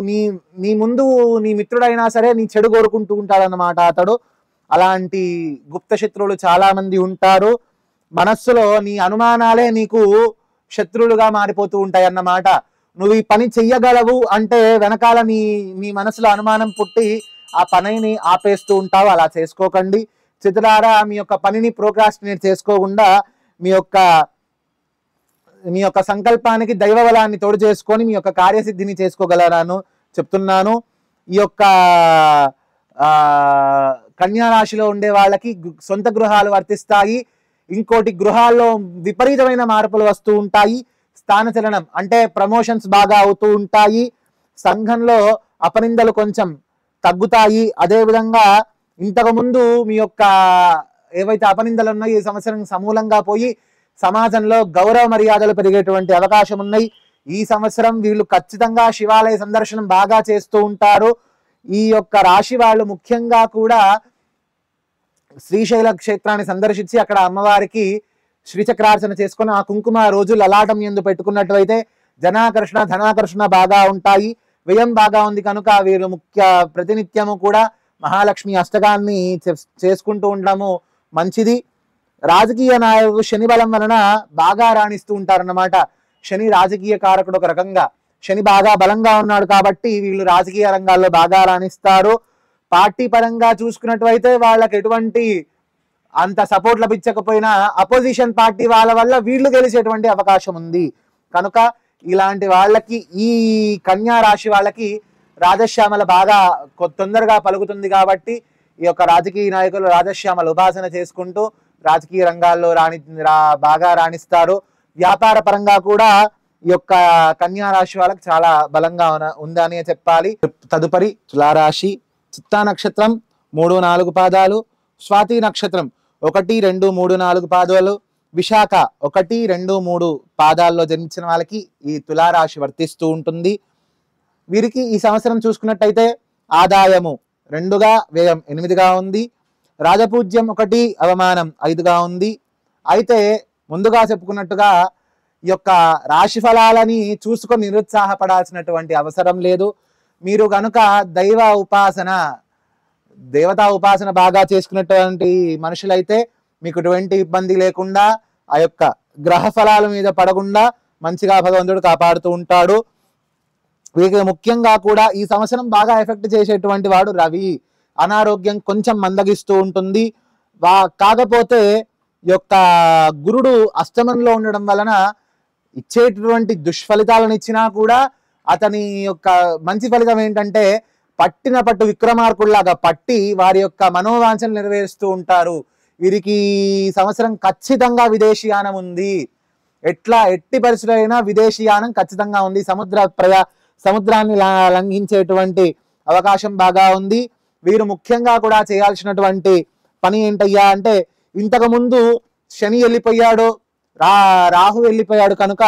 నీ ముందు నీ మిత్రుడైనా సరే నీ చెడు కోరుకుంటూ ఉంటాడన్నమాట అతడు. అలాంటి గుప్త శత్రువులు చాలా మంది ఉంటారు. మనస్సులో నీ అనుమానాలే నీకు శత్రువులుగా మారిపోతూ ఉంటాయి అన్నమాట. నువ్వు ఈ పని చెయ్యగలవు అంటే వెనకాల నీ మనసులో అనుమానం పుట్టి ఆ పనిని ఆపేస్తూ ఉంటావు. అలా చేసుకోకండి. చిత్రారా మీ యొక్క పనిని ప్రోక్రాస్టినేట్ చేసుకోకుండా మీ యొక్క సంకల్పానికి దైవ బలాన్ని తోడు చేసుకొని మీ యొక్క కార్యసిద్ధిని చేసుకోగలరాను చెప్తున్నాను. ఈ యొక్క కన్యా రాశిలో ఉండే వాళ్ళకి సొంత గృహాలు వర్తిస్తాయి. ఇంకోటి, గృహాల్లో విపరీతమైన మార్పులు వస్తూ ఉంటాయి. స్థానచలనం అంటే ప్రమోషన్స్ బాగా అవుతూ ఉంటాయి. సంఘంలో అపనిందలు కొంచెం తగ్గుతాయి. అదేవిధంగా ఇంతకుముందు మీ యొక్క ఏవైతే అపనిందలు ఉన్నాయో ఈ సంవత్సరం సమూలంగా పోయి సమాజంలో గౌరవ మర్యాదలు పెరిగేటువంటి అవకాశం ఉన్నాయి. ఈ సంవత్సరం వీళ్ళు ఖచ్చితంగా శివాలయ సందర్శనం బాగా చేస్తూ ఉంటారు. ఈ యొక్క రాశి వాళ్ళు ముఖ్యంగా కూడా శ్రీశైల క్షేత్రాన్ని సందర్శించి అక్కడ అమ్మవారికి శ్రీచక్రార్చన చేసుకొని ఆ కుంకుమ రోజు లలాటం యందు పెట్టుకున్నట్లయితే జనాకర్షణ ధనాకర్షణ బాగా ఉంటాయి. వ్యయం బాగా ఉంది కనుక వీరు ప్రతినిత్యము కూడా మహాలక్ష్మి అష్టకాన్ని చేసుకుంటూ ఉండడము మంచిది. రాజకీయ నాయకులు శని బలం వలన బాగా రాణిస్తూ ఉంటారన్నమాట. శని రాజకీయ కారకుడు ఒక రకంగా. శని బాగా బలంగా ఉన్నాడు కాబట్టి వీళ్ళు రాజకీయ రంగాల్లో బాగా రాణిస్తారు. పార్టీ పరంగా చూసుకున్నట్లయితే వాళ్ళకి ఎటువంటి అంత సపోర్ట్ లభించకపోయినా అపోజిషన్ పార్టీ వాళ్ళ వల్ల వీళ్ళు గెలిచేటువంటి అవకాశం ఉంది. కనుక ఇలాంటి వాళ్ళకి, ఈ కన్యా రాశి వాళ్ళకి రాజశ్యామల బాగా తొందరగా పలుకుతుంది. కాబట్టి ఈ యొక్క రాజకీయ నాయకులు రాజశ్యామల ఉపాసన చేసుకుంటూ రాజకీయ రంగాల్లో బాగా రాణిస్తారు. వ్యాపార పరంగా కూడా ఈ యొక్క కన్యా రాశి వాళ్ళకి చాలా బలంగా ఉందని చెప్పాలి. తదుపరి తులారాశి. చిత్తా నక్షత్రం 3, 4 పాదాలు, స్వాతి నక్షత్రం 1, 2, 3, 4 పాదాలు, విశాఖ 1, 2, 3 పాదాల్లో జన్మించిన వాళ్ళకి ఈ తులారాశి వర్తిస్తూ ఉంటుంది. వీరికి ఈ సంవత్సరం చూసుకున్నట్టయితే ఆదాయము 2గా, వ్యయం 8గా ఉంది. రాజపూజ్యం 1, అవమానం 5గా ఉంది. అయితే ముందుగా చెప్పుకున్నట్టుగా ఈ యొక్క రాశి ఫలాలని చూసుకొని నిరుత్సాహపడాల్సినటువంటి అవసరం లేదు. మీరు కనుక దేవతా ఉపాసన బాగా చేసుకున్నటువంటి మనుషులైతే మీకు ఎటువంటి ఇబ్బంది లేకుండా ఆ యొక్క గ్రహ ఫలాల మీద పడకుండా మంచిగా భగవంతుడు కాపాడుతూ ఉంటాడు. వీరికి ముఖ్యంగా కూడా ఈ సంవత్సరం బాగా ఎఫెక్ట్ చేసేటువంటి వాడు రవి. అనారోగ్యం కొంచెం మందగిస్తూ ఉంటుంది. కాకపోతే ఈ యొక్క గురుడు అష్టమంలో ఉండడం వలన ఇచ్చేటువంటి దుష్ఫలితాలను ఇచ్చినా కూడా అతని యొక్క మంచి ఫలితం ఏంటంటే పట్టిన పట్టు విక్రమార్కుల్లాగా పట్టి వారి యొక్క మనోవాంఛను నెరవేరుస్తూ ఉంటారు. వీరికి సంవత్సరం ఖచ్చితంగా విదేశీయానం ఉంది. ఎట్టి పరిస్థితులైనా విదేశీయానం ఖచ్చితంగా ఉంది. సముద్రాన్ని లంఘించేటువంటి అవకాశం బాగా ఉంది. వీరు ముఖ్యంగా కూడా చేయాల్సినటువంటి పని ఏంటయ్యా అంటే, ఇంతకు ముందు శని వెళ్ళిపోయాడు, రాహు వెళ్ళిపోయాడు కనుక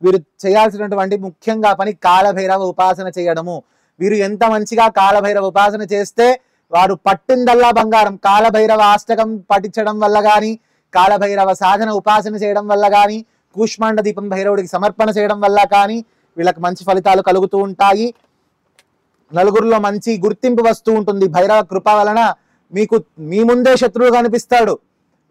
వీరు చేయాల్సినటువంటి ముఖ్యంగా పని కాలభైరవ ఉపాసన చేయడము. వీరు ఎంత మంచిగా కాలభైరవ ఉపాసన చేస్తే వారు పట్టిందల్లా బంగారం. కాలభైరవ అష్టకం పఠించడం వల్ల కానీ, కాలభైరవ సాధన ఉపాసన చేయడం వల్ల కానీ, కూష్మాండ దీపం భైరవుడికి సమర్పణ చేయడం వల్ల కానీ వీళ్ళకి మంచి ఫలితాలు కలుగుతూ ఉంటాయి. నలుగురిలో మంచి గుర్తింపు వస్తూ ఉంటుంది. భైరవ కృప వలన మీకు మీ ముందే శత్రువు కనిపిస్తాడు.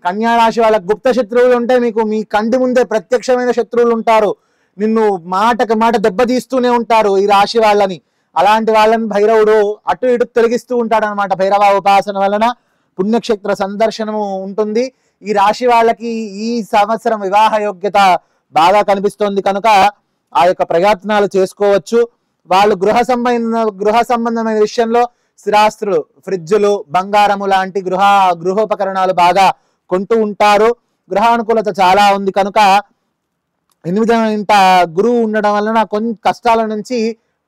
కన్యారాశి వాళ్ళకి గుప్త శత్రువులు ఉంటే మీకు మీ కంటి ముందే ప్రత్యక్షమైన శత్రువులు ఉంటారు. నిన్ను మాటకు మాట దెబ్బతీస్తూనే ఉంటారు ఈ రాశి వాళ్ళని. అలాంటి వాళ్ళని భైరవుడు అటు ఇటు తొలగిస్తూ ఉంటాడు అనమాట. భైరవ ఉపాసన వలన పుణ్యక్షేత్ర సందర్శనము ఉంటుంది. ఈ రాశి వాళ్ళకి ఈ సంవత్సరం వివాహ యోగ్యత బాగా కనిపిస్తోంది కనుక ఆ యొక్క ప్రయత్నాలు చేసుకోవచ్చు. వాళ్ళు గృహ సంబంధమైన విషయంలో స్థిరాస్తులు, ఫ్రిడ్జులు, బంగారము లాంటి గృహోపకరణాలు బాగా కొంటూ ఉంటారు. గృహానుకూలత చాలా ఉంది కనుక 8వ ఇంట గురువు ఉండడం వలన కొన్ని కష్టాల నుంచి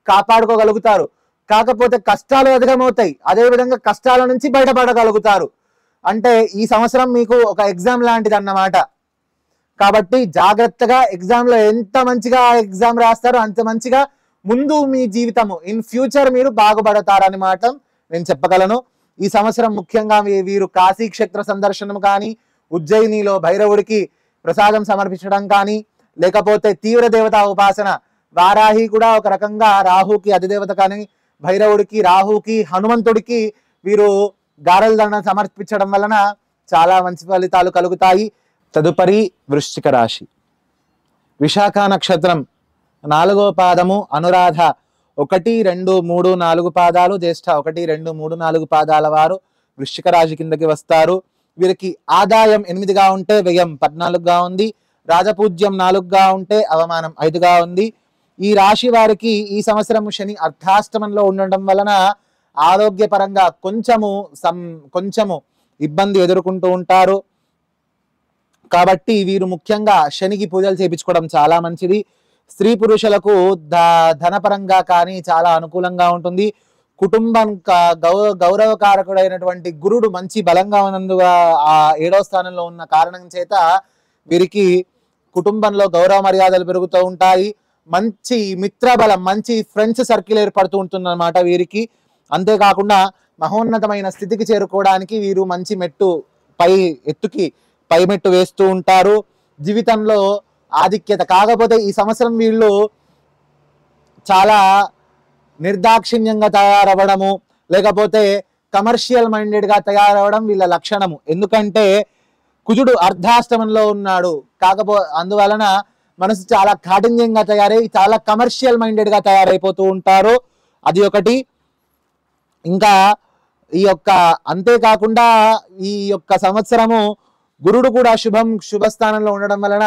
కాపాడుకోగలుగుతారు. కాకపోతే కష్టాలు అధికమవుతాయి, అదేవిధంగా కష్టాల నుంచి బయటపడగలుగుతారు. అంటే ఈ సంవత్సరం మీకు ఒక ఎగ్జామ్ లాంటిది అన్నమాట. కాబట్టి జాగ్రత్తగా ఎగ్జామ్లో ఎంత మంచిగా ఎగ్జామ్ రాస్తారో అంత మంచిగా ముందు మీ జీవితము ఇన్ ఫ్యూచర్ మీరు బాగుపడతారని మాట నేను చెప్పగలను. ఈ సంవత్సరం ముఖ్యంగా వీరు కాశీ క్షేత్ర సందర్శనం కానీ, ఉజ్జయినిలో భైరవుడికి ప్రసాదం సమర్పించడం కానీ, లేకపోతే తీవ్ర దేవతా ఉపాసన, వారాహి కూడా ఒక రకంగా రాహుకి అధిదేవత కానీ, భైరవుడికి, రాహుకి, హనుమంతుడికి వీరు గారెల దండం సమర్పించడం వలన చాలా మంచి ఫలితాలు కలుగుతాయి. తదుపరి వృశ్చిక రాశి. విశాఖ నక్షత్రం 4వ పాదము, అనురాధ 1, 2, 3, 4 పాదాలు, జ్యేష్ఠ 1, 2, 3, 4 పాదాల వారు వృశ్చిక రాశి కిందకి వస్తారు. వీరికి ఆదాయం 8గా ఉంటే వ్యయం 14గా ఉంది. రాజపూజ్యం 4గా ఉంటే అవమానం 5గా ఉంది. ఈ రాశి వారికి ఈ సంవత్సరం శని అర్ధాష్టమంలో ఉండడం వలన ఆరోగ్యపరంగా కొంచెము ఇబ్బంది ఎదుర్కొంటూ ఉంటారు. కాబట్టి వీరు ముఖ్యంగా శనికి పూజలు చేయించుకోవడం చాలా మంచిది. స్త్రీ పురుషులకు ధనపరంగా కానీ చాలా అనుకూలంగా ఉంటుంది. కుటుంబం గౌరవకారకుడైనటువంటి గురుడు మంచి బలంగా ఉన్నందుగా ఆ 7వ స్థానంలో ఉన్న కారణం చేత వీరికి కుటుంబంలో గౌరవ మర్యాదలు పెరుగుతూ ఉంటాయి. మంచి మిత్రబలం, మంచి ఫ్రెండ్స్ సర్కిల్ ఏర్పడుతూ ఉంటుందన్నమాట వీరికి. అంతేకాకుండా మహోన్నతమైన స్థితికి చేరుకోవడానికి వీరు మంచి పై మెట్టు వేస్తూ ఉంటారు. జీవితంలో ఆధిక్యత. కాకపోతే ఈ సంవత్సరం వీళ్ళు చాలా నిర్దాక్షిణ్యంగా తయారవ్వడము, లేకపోతే కమర్షియల్ మైండెడ్గా తయారవ్వడం వీళ్ళ లక్షణము. ఎందుకంటే కుజుడు అర్ధాష్టమంలో ఉన్నాడు. అందువలన మనసు చాలా కాఠిన్యంగా తయారై చాలా కమర్షియల్ మైండెడ్గా తయారైపోతూ ఉంటారు. అది ఒకటి. ఇంకా అంతేకాకుండా ఈ యొక్క సంవత్సరము గురుడు కూడా శుభస్థానంలో ఉండడం వలన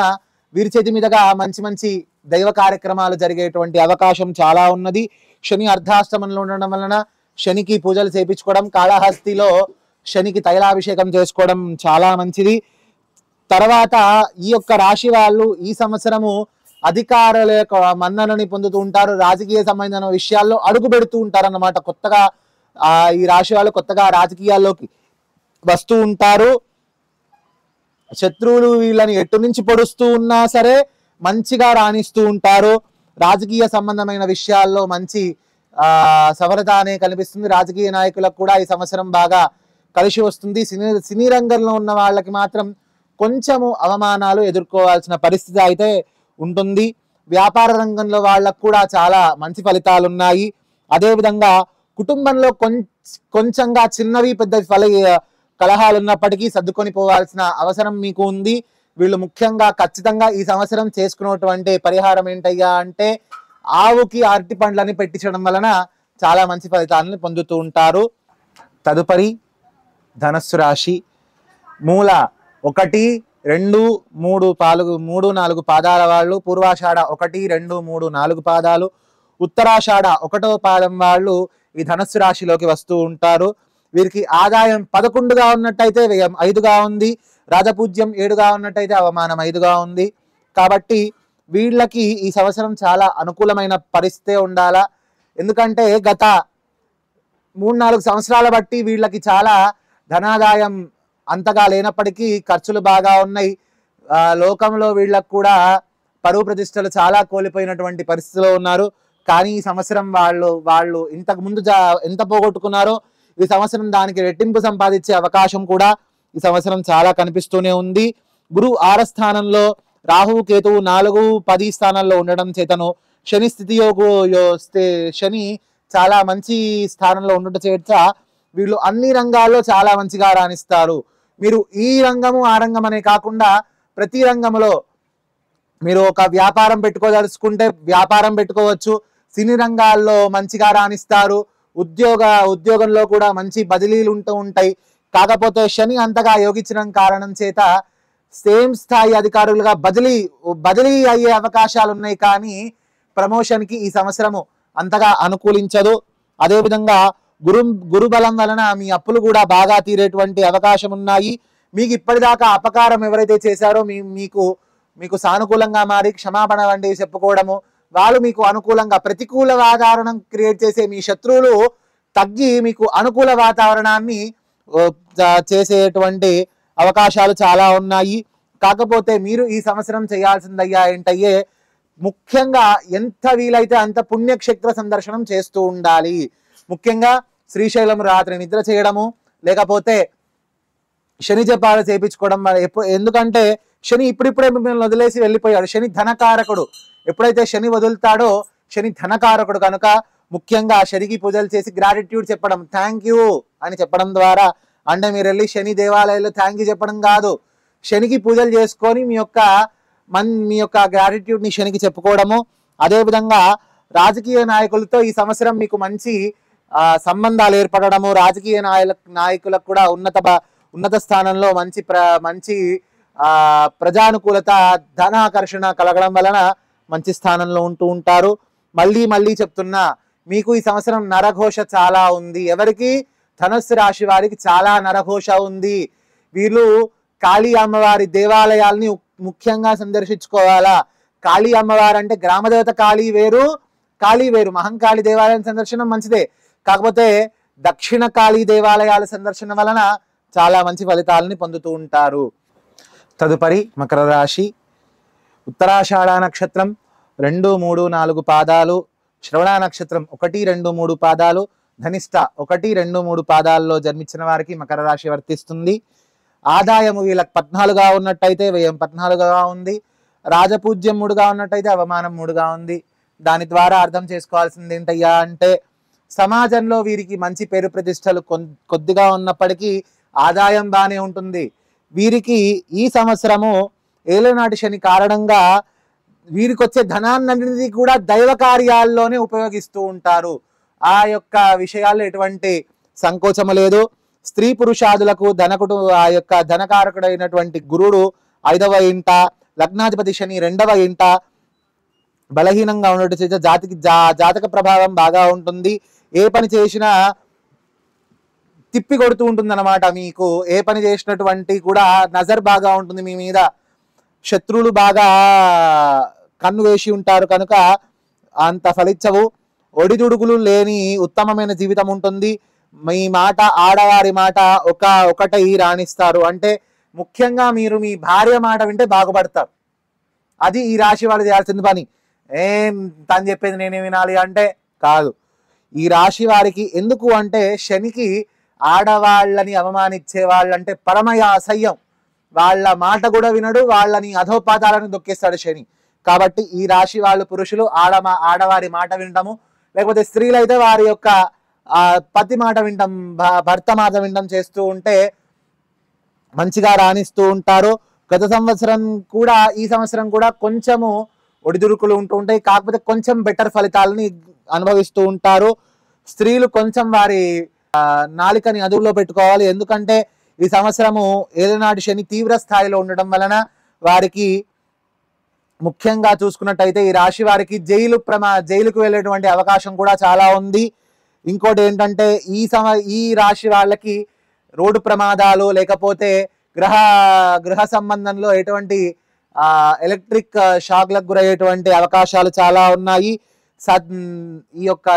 వీరి చేతి మీదుగా మంచి దైవ కార్యక్రమాలు జరిగేటువంటి అవకాశం చాలా ఉన్నది. శని అర్ధాష్టమంలో ఉండడం వలన శనికి పూజలు చేయించుకోవడం, కాళహస్తిలో శనికి తైలాభిషేకం చేసుకోవడం చాలా మంచిది. తర్వాత ఈ యొక్క రాశి వాళ్ళు ఈ సంవత్సరము అధికారుల యొక్క మన్ననని పొందుతూ ఉంటారు. రాజకీయ సంబంధమైన విషయాల్లో అడుగు పెడుతూ ఉంటారన్నమాట. కొత్తగా ఈ రాశి వాళ్ళు కొత్తగా రాజకీయాల్లోకి వస్తూ ఉంటారు. శత్రువులు వీళ్ళని ఎటు నుంచి పొడుస్తూ ఉన్నా సరే మంచిగా రాణిస్తూ ఉంటారు. రాజకీయ సంబంధమైన విషయాల్లో మంచి సఫలత అనే కనిపిస్తుంది. రాజకీయ నాయకులకు కూడా ఈ సంవత్సరం బాగా కలిసి వస్తుంది. సినీ రంగంలో ఉన్న వాళ్ళకి మాత్రం కొంచెము అవమానాలు ఎదుర్కోవాల్సిన పరిస్థితి అయితే ఉంటుంది. వ్యాపార రంగంలో వాళ్ళకు కూడా చాలా మంచి ఫలితాలు ఉన్నాయి. అదేవిధంగా కుటుంబంలో కొంచెంగా చిన్నవి పెద్ద కలహాలు ఉన్నప్పటికీ సర్దుకొని పోవాల్సిన అవసరం మీకు ఉంది. వీళ్ళు ముఖ్యంగా ఖచ్చితంగా ఈ సంవత్సరం చేసుకున్నటువంటి పరిహారం ఏంటయ్యా అంటే ఆవుకి అరటి పండ్లని పెట్టించడం వలన చాలా మంచి ఫలితాలను పొందుతూ ఉంటారు. తదుపరి ధనస్సు రాశి. మూల 1, 2, 3, 4 పాదాల వాళ్ళు, పూర్వాషాఢ 1, 2, 3, 4 పాదాలు, ఉత్తరాషాఢ 1వ పాదం వాళ్ళు ఈ ధనస్సు రాశిలోకి వస్తూ ఉంటారు. వీరికి ఆదాయం 11గా ఉన్నట్టయితే వ్యయం 5గా ఉంది, రాజపూజ్యం 7గా ఉన్నట్టయితే అవమానం 5గా ఉంది. కాబట్టి వీళ్ళకి ఈ సంవత్సరం చాలా అనుకూలమైన పరిస్థితే ఉండాలా. ఎందుకంటే గత 3-4 సంవత్సరాల బట్టి వీళ్ళకి చాలా ధనాదాయం అంతగా లేనప్పటికీ ఖర్చులు బాగా ఉన్నాయి. లోకంలో వీళ్ళకు కూడా పరువు ప్రతిష్టలు చాలా కోల్పోయినటువంటి పరిస్థితిలో ఉన్నారు. కానీ ఈ సంవత్సరం వాళ్ళు ఇంతకు ముందు ఎంత పోగొట్టుకున్నారో ఈ సంవత్సరం దానికి రెట్టింపు సంపాదించే అవకాశం కూడా ఈ సంవత్సరం చాలా కనిపిస్తూనే ఉంది. గురు 6 స్థానంలో, రాహువు కేతువు 4-10 స్థానాల్లో ఉండడం చేతను శని శని చాలా మంచి స్థానంలో ఉండటం చేత వీళ్ళు అన్ని రంగాల్లో చాలా మంచిగా రాణిస్తారు. మీరు ఈ రంగము ఆ రంగం అనే కాకుండా ప్రతి రంగంలో మీరు ఒక వ్యాపారం పెట్టుకోదలుచుకుంటే వ్యాపారం పెట్టుకోవచ్చు. సినీ రంగాల్లో మంచిగా రాణిస్తారు. ఉద్యోగంలో కూడా మంచి బదిలీలు ఉంటూ ఉంటాయి. కాకపోతే శని అంతగా యోగించడం కారణం చేత సేమ్ స్థాయి అధికారులుగా బదిలీ అయ్యే అవకాశాలు ఉన్నాయి. కానీ ప్రమోషన్కి ఈ సంవత్సరము అంతగా అనుకూలించదు. అదేవిధంగా గురు బలం వలన మీ అప్పులు కూడా బాగా తీరేటువంటి అవకాశం ఉన్నాయి. మీకు ఇప్పటిదాకా అపకారం ఎవరైతే చేశారో మీకు సానుకూలంగా మారి క్షమాపణ వంటివి చెప్పుకోవడము, వాళ్ళు మీకు అనుకూలంగా ప్రతికూల వాతావరణం క్రియేట్ చేసే మీ శత్రువులు తగ్గి మీకు అనుకూల వాతావరణాన్ని చేసేటువంటి అవకాశాలు చాలా ఉన్నాయి. కాకపోతే మీరు ఈ సంవత్సరం చేయాల్సిందయ్యా ఏంటయ్యే ముఖ్యంగా ఎంత వీలైతే అంత పుణ్యక్షేత్ర సందర్శనం చేస్తూ ఉండాలి. ముఖ్యంగా శ్రీశైలం రాత్రి నిద్ర చేయడము, లేకపోతే శని జపాలు చేయించుకోవడం. ఎందుకంటే శని ఇప్పుడిప్పుడే మిమ్మల్ని వదిలేసి వెళ్ళిపోయాడు. శని ధనకారకుడు. ఎప్పుడైతే శని వదులుతాడో శని ధనకారకుడు కనుక ముఖ్యంగా శనికి పూజలు చేసి గ్రాటిట్యూడ్ చెప్పడం, థ్యాంక్ యూ అని చెప్పడం ద్వారా, అంటే మీరు వెళ్ళి శని దేవాలయాల్లో థ్యాంక్ యూ చెప్పడం కాదు, శనికి పూజలు చేసుకొని మీ యొక్క గ్రాటిట్యూడ్ని శనికి చెప్పుకోవడము. అదేవిధంగా రాజకీయ నాయకులతో ఈ సంవత్సరం మీకు మంచి సంబంధాలు ఏర్పడము, రాజకీయ నాయకులకు కూడా ఉన్నత స్థానంలో మంచి ప్రజానుకూలత, ధనాకర్షణ కలగడం వలన మంచి స్థానంలో ఉంటూ ఉంటారు. మళ్ళీ చెప్తున్నా, మీకు ఈ సంవత్సరం నరఘోష చాలా ఉంది. ఎవరికి? ధనుస్సు రాశి వారికి చాలా నరఘోష ఉంది. వీళ్ళు కాళీ అమ్మవారి దేవాలయాల్ని ముఖ్యంగా సందర్శించుకోవాలా. కాళీ అమ్మవారు అంటే గ్రామదేవత కాళీ వేరు. మహంకాళి దేవాలయం సందర్శనం మంచిదే. కాకపోతే దక్షిణ కాళీ దేవాలయాల సందర్శన వలన చాలా మంచి ఫలితాలని పొందుతూ ఉంటారు. తదుపరి మకర రాశి. ఉత్తరాషాఢ నక్షత్రం 2, 3, 4 పాదాలు, శ్రవణ నక్షత్రం 1, 2, 3 పాదాలు, ధనిష్ట 1, 2, 3 పాదాల్లో జన్మించిన వారికి మకర రాశి వర్తిస్తుంది. ఆదాయము వీళ్ళకి 14గా ఉన్నట్టయితే వ్యయం 14గా ఉంది, రాజపూజ్యం 3గా ఉన్నట్టయితే అవమానం 3గా ఉంది. దాని ద్వారా అర్థం చేసుకోవాల్సింది ఏంటయ్యా అంటే, సమాజంలో వీరికి మంచి పేరు ప్రతిష్టలు కొద్దిగా ఉన్నప్పటికీ ఆదాయం బాగానే ఉంటుంది. వీరికి ఈ సంవత్సరము ఏలనాటి శని కారణంగా వీరికి వచ్చే ధనాన్ని కూడా దైవ కార్యాల్లోనే ఉపయోగిస్తూ ఉంటారు. ఆ యొక్క విషయాల్లో ఎటువంటి సంకోచము లేదు. స్త్రీ పురుషాదులకు ఆ యొక్క ధనకారకుడైనటువంటి గురుడు 5వ ఇంట, లగ్నాధిపతి శని 2వ ఇంట బలహీనంగా ఉండటం చేత జాతక ప్రభావం బాగా ఉంటుంది. ఏ పని చేసినా తిప్పి కొడుతూ ఉంటుంది అన్నమాట. మీకు ఏ పని చేసినటువంటి కూడా నజర్ బాగా ఉంటుంది మీ మీద. శత్రువులు బాగా కన్ను వేసి ఉంటారు కనుక అంత ఫలించవు. ఒడిదుడుకులు లేని ఉత్తమమైన జీవితం ఉంటుంది. మీ మాట ఆడవారి మాట ఒకటై రాణిస్తారు. అంటే ముఖ్యంగా మీరు మీ భార్య మాట వింటే బాగుపడతారు. అది ఈ రాశి వాళ్ళు చేయాల్సిన పని. తను చెప్పేది నేనే వినాలి అంటే కాదు. ఈ రాశి వారికి ఎందుకు అంటే శనికి ఆడవాళ్ళని అవమానించే వాళ్ళంటే పరమయ అసహ్యం. వాళ్ళ మాట కూడా వినడు, వాళ్ళని అధోపాతాలను దొక్కేస్తాడు శని. కాబట్టి ఈ రాశి వాళ్ళు పురుషులు ఆడవారి మాట వినటము, లేకపోతే స్త్రీలైతే వారి యొక్క పతి మాట వినటం, భర్త మాట వినటం చేస్తూ ఉంటే మంచిగా రాణిస్తూ ఉంటారు. గత సంవత్సరం కూడా ఈ సంవత్సరం కూడా కొంచెము ఒడిదుడుకులు ఉంటూ ఉంటాయి. కాకపోతే కొంచెం బెటర్ ఫలితాలని అనుభవిస్తూ ఉంటారు. స్త్రీలు కొంచెం వారి నాలికని అదుపులో పెట్టుకోవాలి. ఎందుకంటే ఈ సంవత్సరము ఏలనాటి శని తీవ్ర స్థాయిలో ఉండడం వలన వారికి ముఖ్యంగా చూసుకున్నట్టయితే ఈ రాశి వారికి జైలుకు వెళ్ళేటువంటి అవకాశం కూడా చాలా ఉంది. ఇంకోటి ఏంటంటే ఈ రాశి వాళ్ళకి రోడ్డు ప్రమాదాలు లేకపోతే గృహ సంబంధంలో ఎటువంటి ఎలక్ట్రిక్ షాక్లకు గురయ్యేటువంటి అవకాశాలు చాలా ఉన్నాయి. ఈ యొక్క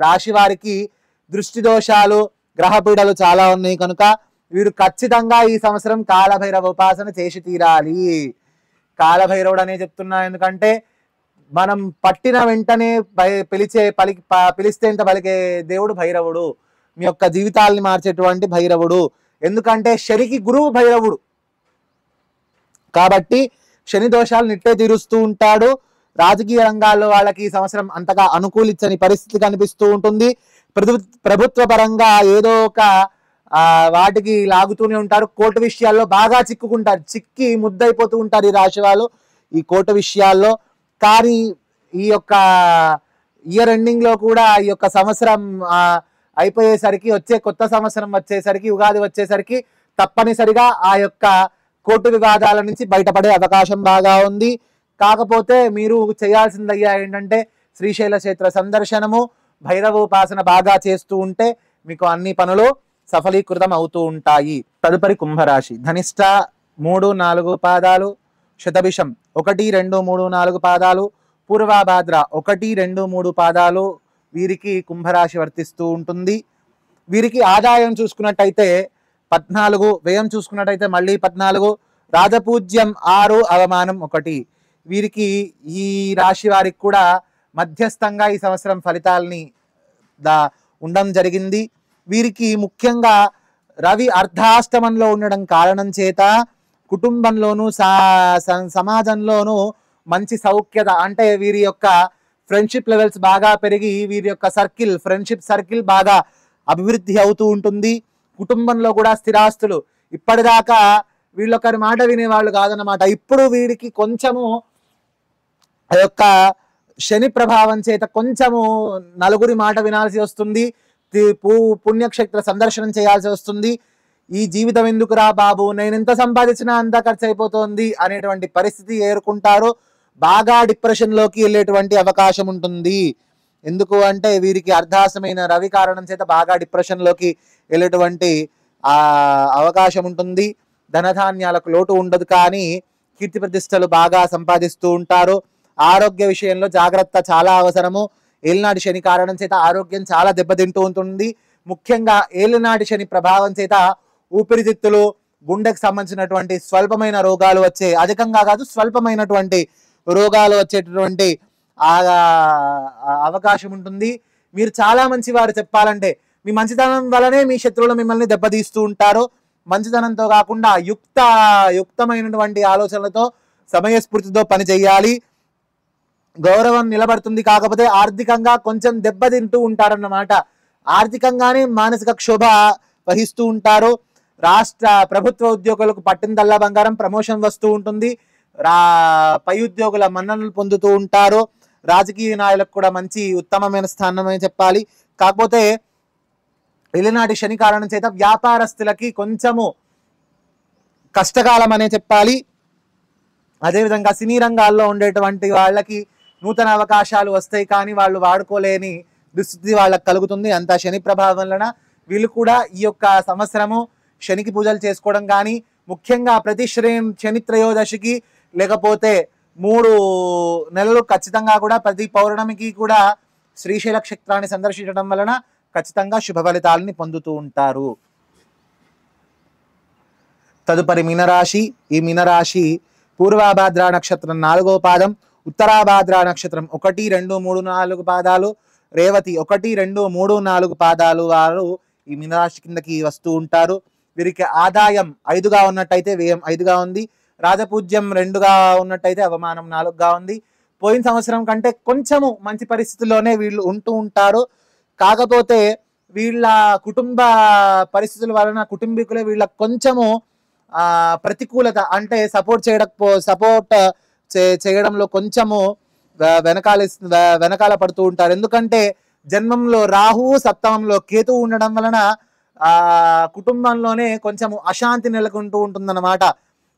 రాశి వారికి దృష్టి దోషాలు గ్రహపీడలు చాలా ఉన్నాయి కనుక వీరు ఖచ్చితంగా ఈ సంవత్సరం కాలభైరవ ఉపాసన చేసి తీరాలి. కాలభైరవుడు అనే చెప్తున్నా ఎందుకంటే మనం పట్టిన వెంటనే పిలిస్తే ఇంత పలికే దేవుడు భైరవుడు, మీ యొక్క జీవితాలని మార్చేటువంటి భైరవుడు. ఎందుకంటే శనికి గురువు భైరవుడు కాబట్టి శని దోషాలు నిట్టే తీరుస్తూ ఉంటాడు. రాజకీయ రంగాల్లో వాళ్ళకి ఈ సంవత్సరం అంతగా అనుకూలించని పరిస్థితి కనిపిస్తూ ఉంటుంది. ప్రభుత్వ పరంగా ఏదో ఒక వాటికి లాగుతూనే ఉంటారు. కోర్టు విషయాల్లో బాగా చిక్కి ముద్దయిపోతూ ఉంటారు ఈ రాశి వాళ్ళు ఈ కోర్టు విషయాల్లో. కానీ ఈ యొక్క ఇయర్ ఎండింగ్ లో కూడా ఈ యొక్క సంవత్సరం అయిపోయేసరికి కొత్త సంవత్సరం వచ్చేసరికి ఉగాది వచ్చేసరికి తప్పనిసరిగా ఆ యొక్క కోర్టు వివాదాల నుంచి బయటపడే అవకాశం బాగా ఉంది. కాకపోతే మీరు చేయాల్సిందయ్యా ఏంటంటే శ్రీశైల క్షేత్ర సందర్శనము, భైరవోపాసన బాగా చేస్తూ ఉంటే మీకు అన్ని పనులు సఫలీకృతం అవుతూ ఉంటాయి. తదుపరి కుంభరాశి. ధనిష్ట 3-4 పాదాలు, శతభిషం 1-2-3-4 పాదాలు, పూర్వభాద్ర 1-2-3 పాదాలు వీరికి కుంభరాశి వర్తిస్తూ ఉంటుంది. వీరికి ఆదాయం చూసుకున్నట్టయితే 14, వ్యయం చూసుకున్నట్టయితే మళ్ళీ 14, రాజపూజ్యం 6, అవమానం 1. వీరికి ఈ రాశి వారికి కూడా మధ్యస్థంగా ఈ సంవత్సరం ఫలితాలని ఉండడం జరిగింది. వీరికి ముఖ్యంగా రవి అర్ధాష్టమంలో ఉండడం కారణం చేత కుటుంబంలోనూ సమాజంలోనూ మంచి సౌఖ్యత అంటే వీరి యొక్క ఫ్రెండ్షిప్ లెవెల్స్ బాగా పెరిగి వీరి యొక్క ఫ్రెండ్షిప్ సర్కిల్ బాగా అభివృద్ధి అవుతూ ఉంటుంది. కుటుంబంలో కూడా స్థిరాస్తులు, ఇప్పటిదాకా వీళ్ళొకరి మాట వినేవాళ్ళు కాదన్నమాట. ఇప్పుడు వీరికి కొంచెము ఆ యొక్క శని ప్రభావం చేత కొంచెము నలుగురి మాట వినాల్సి వస్తుంది. పుణ్యక్షేత్ర సందర్శనం చేయాల్సి వస్తుంది. ఈ జీవితం ఎందుకురా బాబు, నేను ఎంత సంపాదించినా అంతా ఖర్చు అయిపోతుంది అనేటువంటి పరిస్థితి ఏరుకుంటారు. బాగా డిప్రెషన్లోకి వెళ్ళేటువంటి అవకాశం ఉంటుంది. ఎందుకు అంటే వీరికి అర్ధాసమైన రవి కారణం చేత బాగా డిప్రెషన్లోకి వెళ్ళేటువంటి అవకాశం ఉంటుంది. ధనధాన్యాలకు లోటు ఉండదు, కానీ కీర్తి ప్రతిష్టలు బాగా సంపాదిస్తూ ఉంటారు. ఆరోగ్య విషయంలో జాగ్రత్త చాలా అవసరము. ఏలినాటి శని కారణం చేత ఆరోగ్యం చాలా దెబ్బతింటూ ఉంటుంది. ముఖ్యంగా ఏలినాటి శని ప్రభావం చేత ఊపిరితిత్తులు, గుండెకు సంబంధించినటువంటి స్వల్పమైన రోగాలు అధికంగా కాదు స్వల్పమైనటువంటి రోగాలు వచ్చేటటువంటి అవకాశం ఉంటుంది. మీరు చాలా మంచివారు చెప్పాలంటే, మీ మంచితనం వలనే మీ శత్రువులు మిమ్మల్ని దెబ్బతీస్తూ ఉంటారు. మంచితనంతో కాకుండా యుక్తమైనటువంటి ఆలోచనలతో సమయస్ఫూర్తితో పని చేయాలి. గౌరవం నిలబడుతుంది. కాకపోతే ఆర్థికంగా కొంచెం దెబ్బతింటూ ఉంటారన్నమాట. ఆర్థికంగానే మానసిక క్షోభ వహిస్తూ ఉంటారు. రాష్ట్ర ప్రభుత్వ ఉద్యోగులకు పట్టిందల్లా బంగారం, ప్రమోషన్ వస్తూ ఉంటుంది. పై ఉద్యోగుల మన్ననలు పొందుతూ ఉంటారు. రాజకీయ నాయకులకు కూడా మంచి ఉత్తమమైన స్థానం అని చెప్పాలి. కాకపోతే ఏలినాటి శని కారణం చేత వ్యాపారస్తులకి కొంచెము కష్టకాలం అనే చెప్పాలి. అదేవిధంగా సినీ రంగాల్లో ఉండేటువంటి వాళ్ళకి నూతన అవకాశాలు వస్తాయి, కానీ వాళ్ళు వాడుకోలేని దుస్థితి వాళ్ళకి కలుగుతుంది. అంత శని ప్రభావం వలన వీళ్ళు కూడా ఈ యొక్క సంవత్సరము శనికి పూజలు చేసుకోవడం కానీ, ముఖ్యంగా ప్రతి శని త్రయోదశికి లేకపోతే 3 నెలలు ఖచ్చితంగా కూడా ప్రతి పౌర్ణమికి కూడా శ్రీశైల క్షేత్రాన్ని సందర్శించడం వలన ఖచ్చితంగా శుభ ఫలితాలని పొందుతూ ఉంటారు. తదుపరి మీనరాశి. ఈ మీనరాశి పూర్వభాద్ర నక్షత్రం 4వ పాదం, ఉత్తరాభాద్ర నక్షత్రం 1, 2, 3, 4 పాదాలు, రేవతి 1, 2, 3, 4 పాదాలు వారు ఈ మీనరాశి కిందకి వస్తూ ఉంటారు. వీరికి ఆదాయం 5గా ఉన్నట్టయితే వ్యయం 5గా ఉంది. రాజపూజ్యం 2గా ఉన్నట్టయితే అవమానం 4గా ఉంది. పోయిన సంవత్సరం కంటే కొంచెము మంచి పరిస్థితుల్లోనే వీళ్ళు ఉంటూ ఉంటారు. కాకపోతే వీళ్ళ కుటుంబ పరిస్థితుల వలన కుటుంబీకులే వీళ్ళకి కొంచెము ప్రతికూలత అంటే సపోర్ట్ చేయడంలో కొంచెము వెనకాల పడుతూ ఉంటారు. ఎందుకంటే జన్మంలో రాహు, సప్తమంలో కేతు ఉండడం వలన కుటుంబంలోనే కొంచెము అశాంతి నెలకొంటూ ఉంటుందన్నమాట.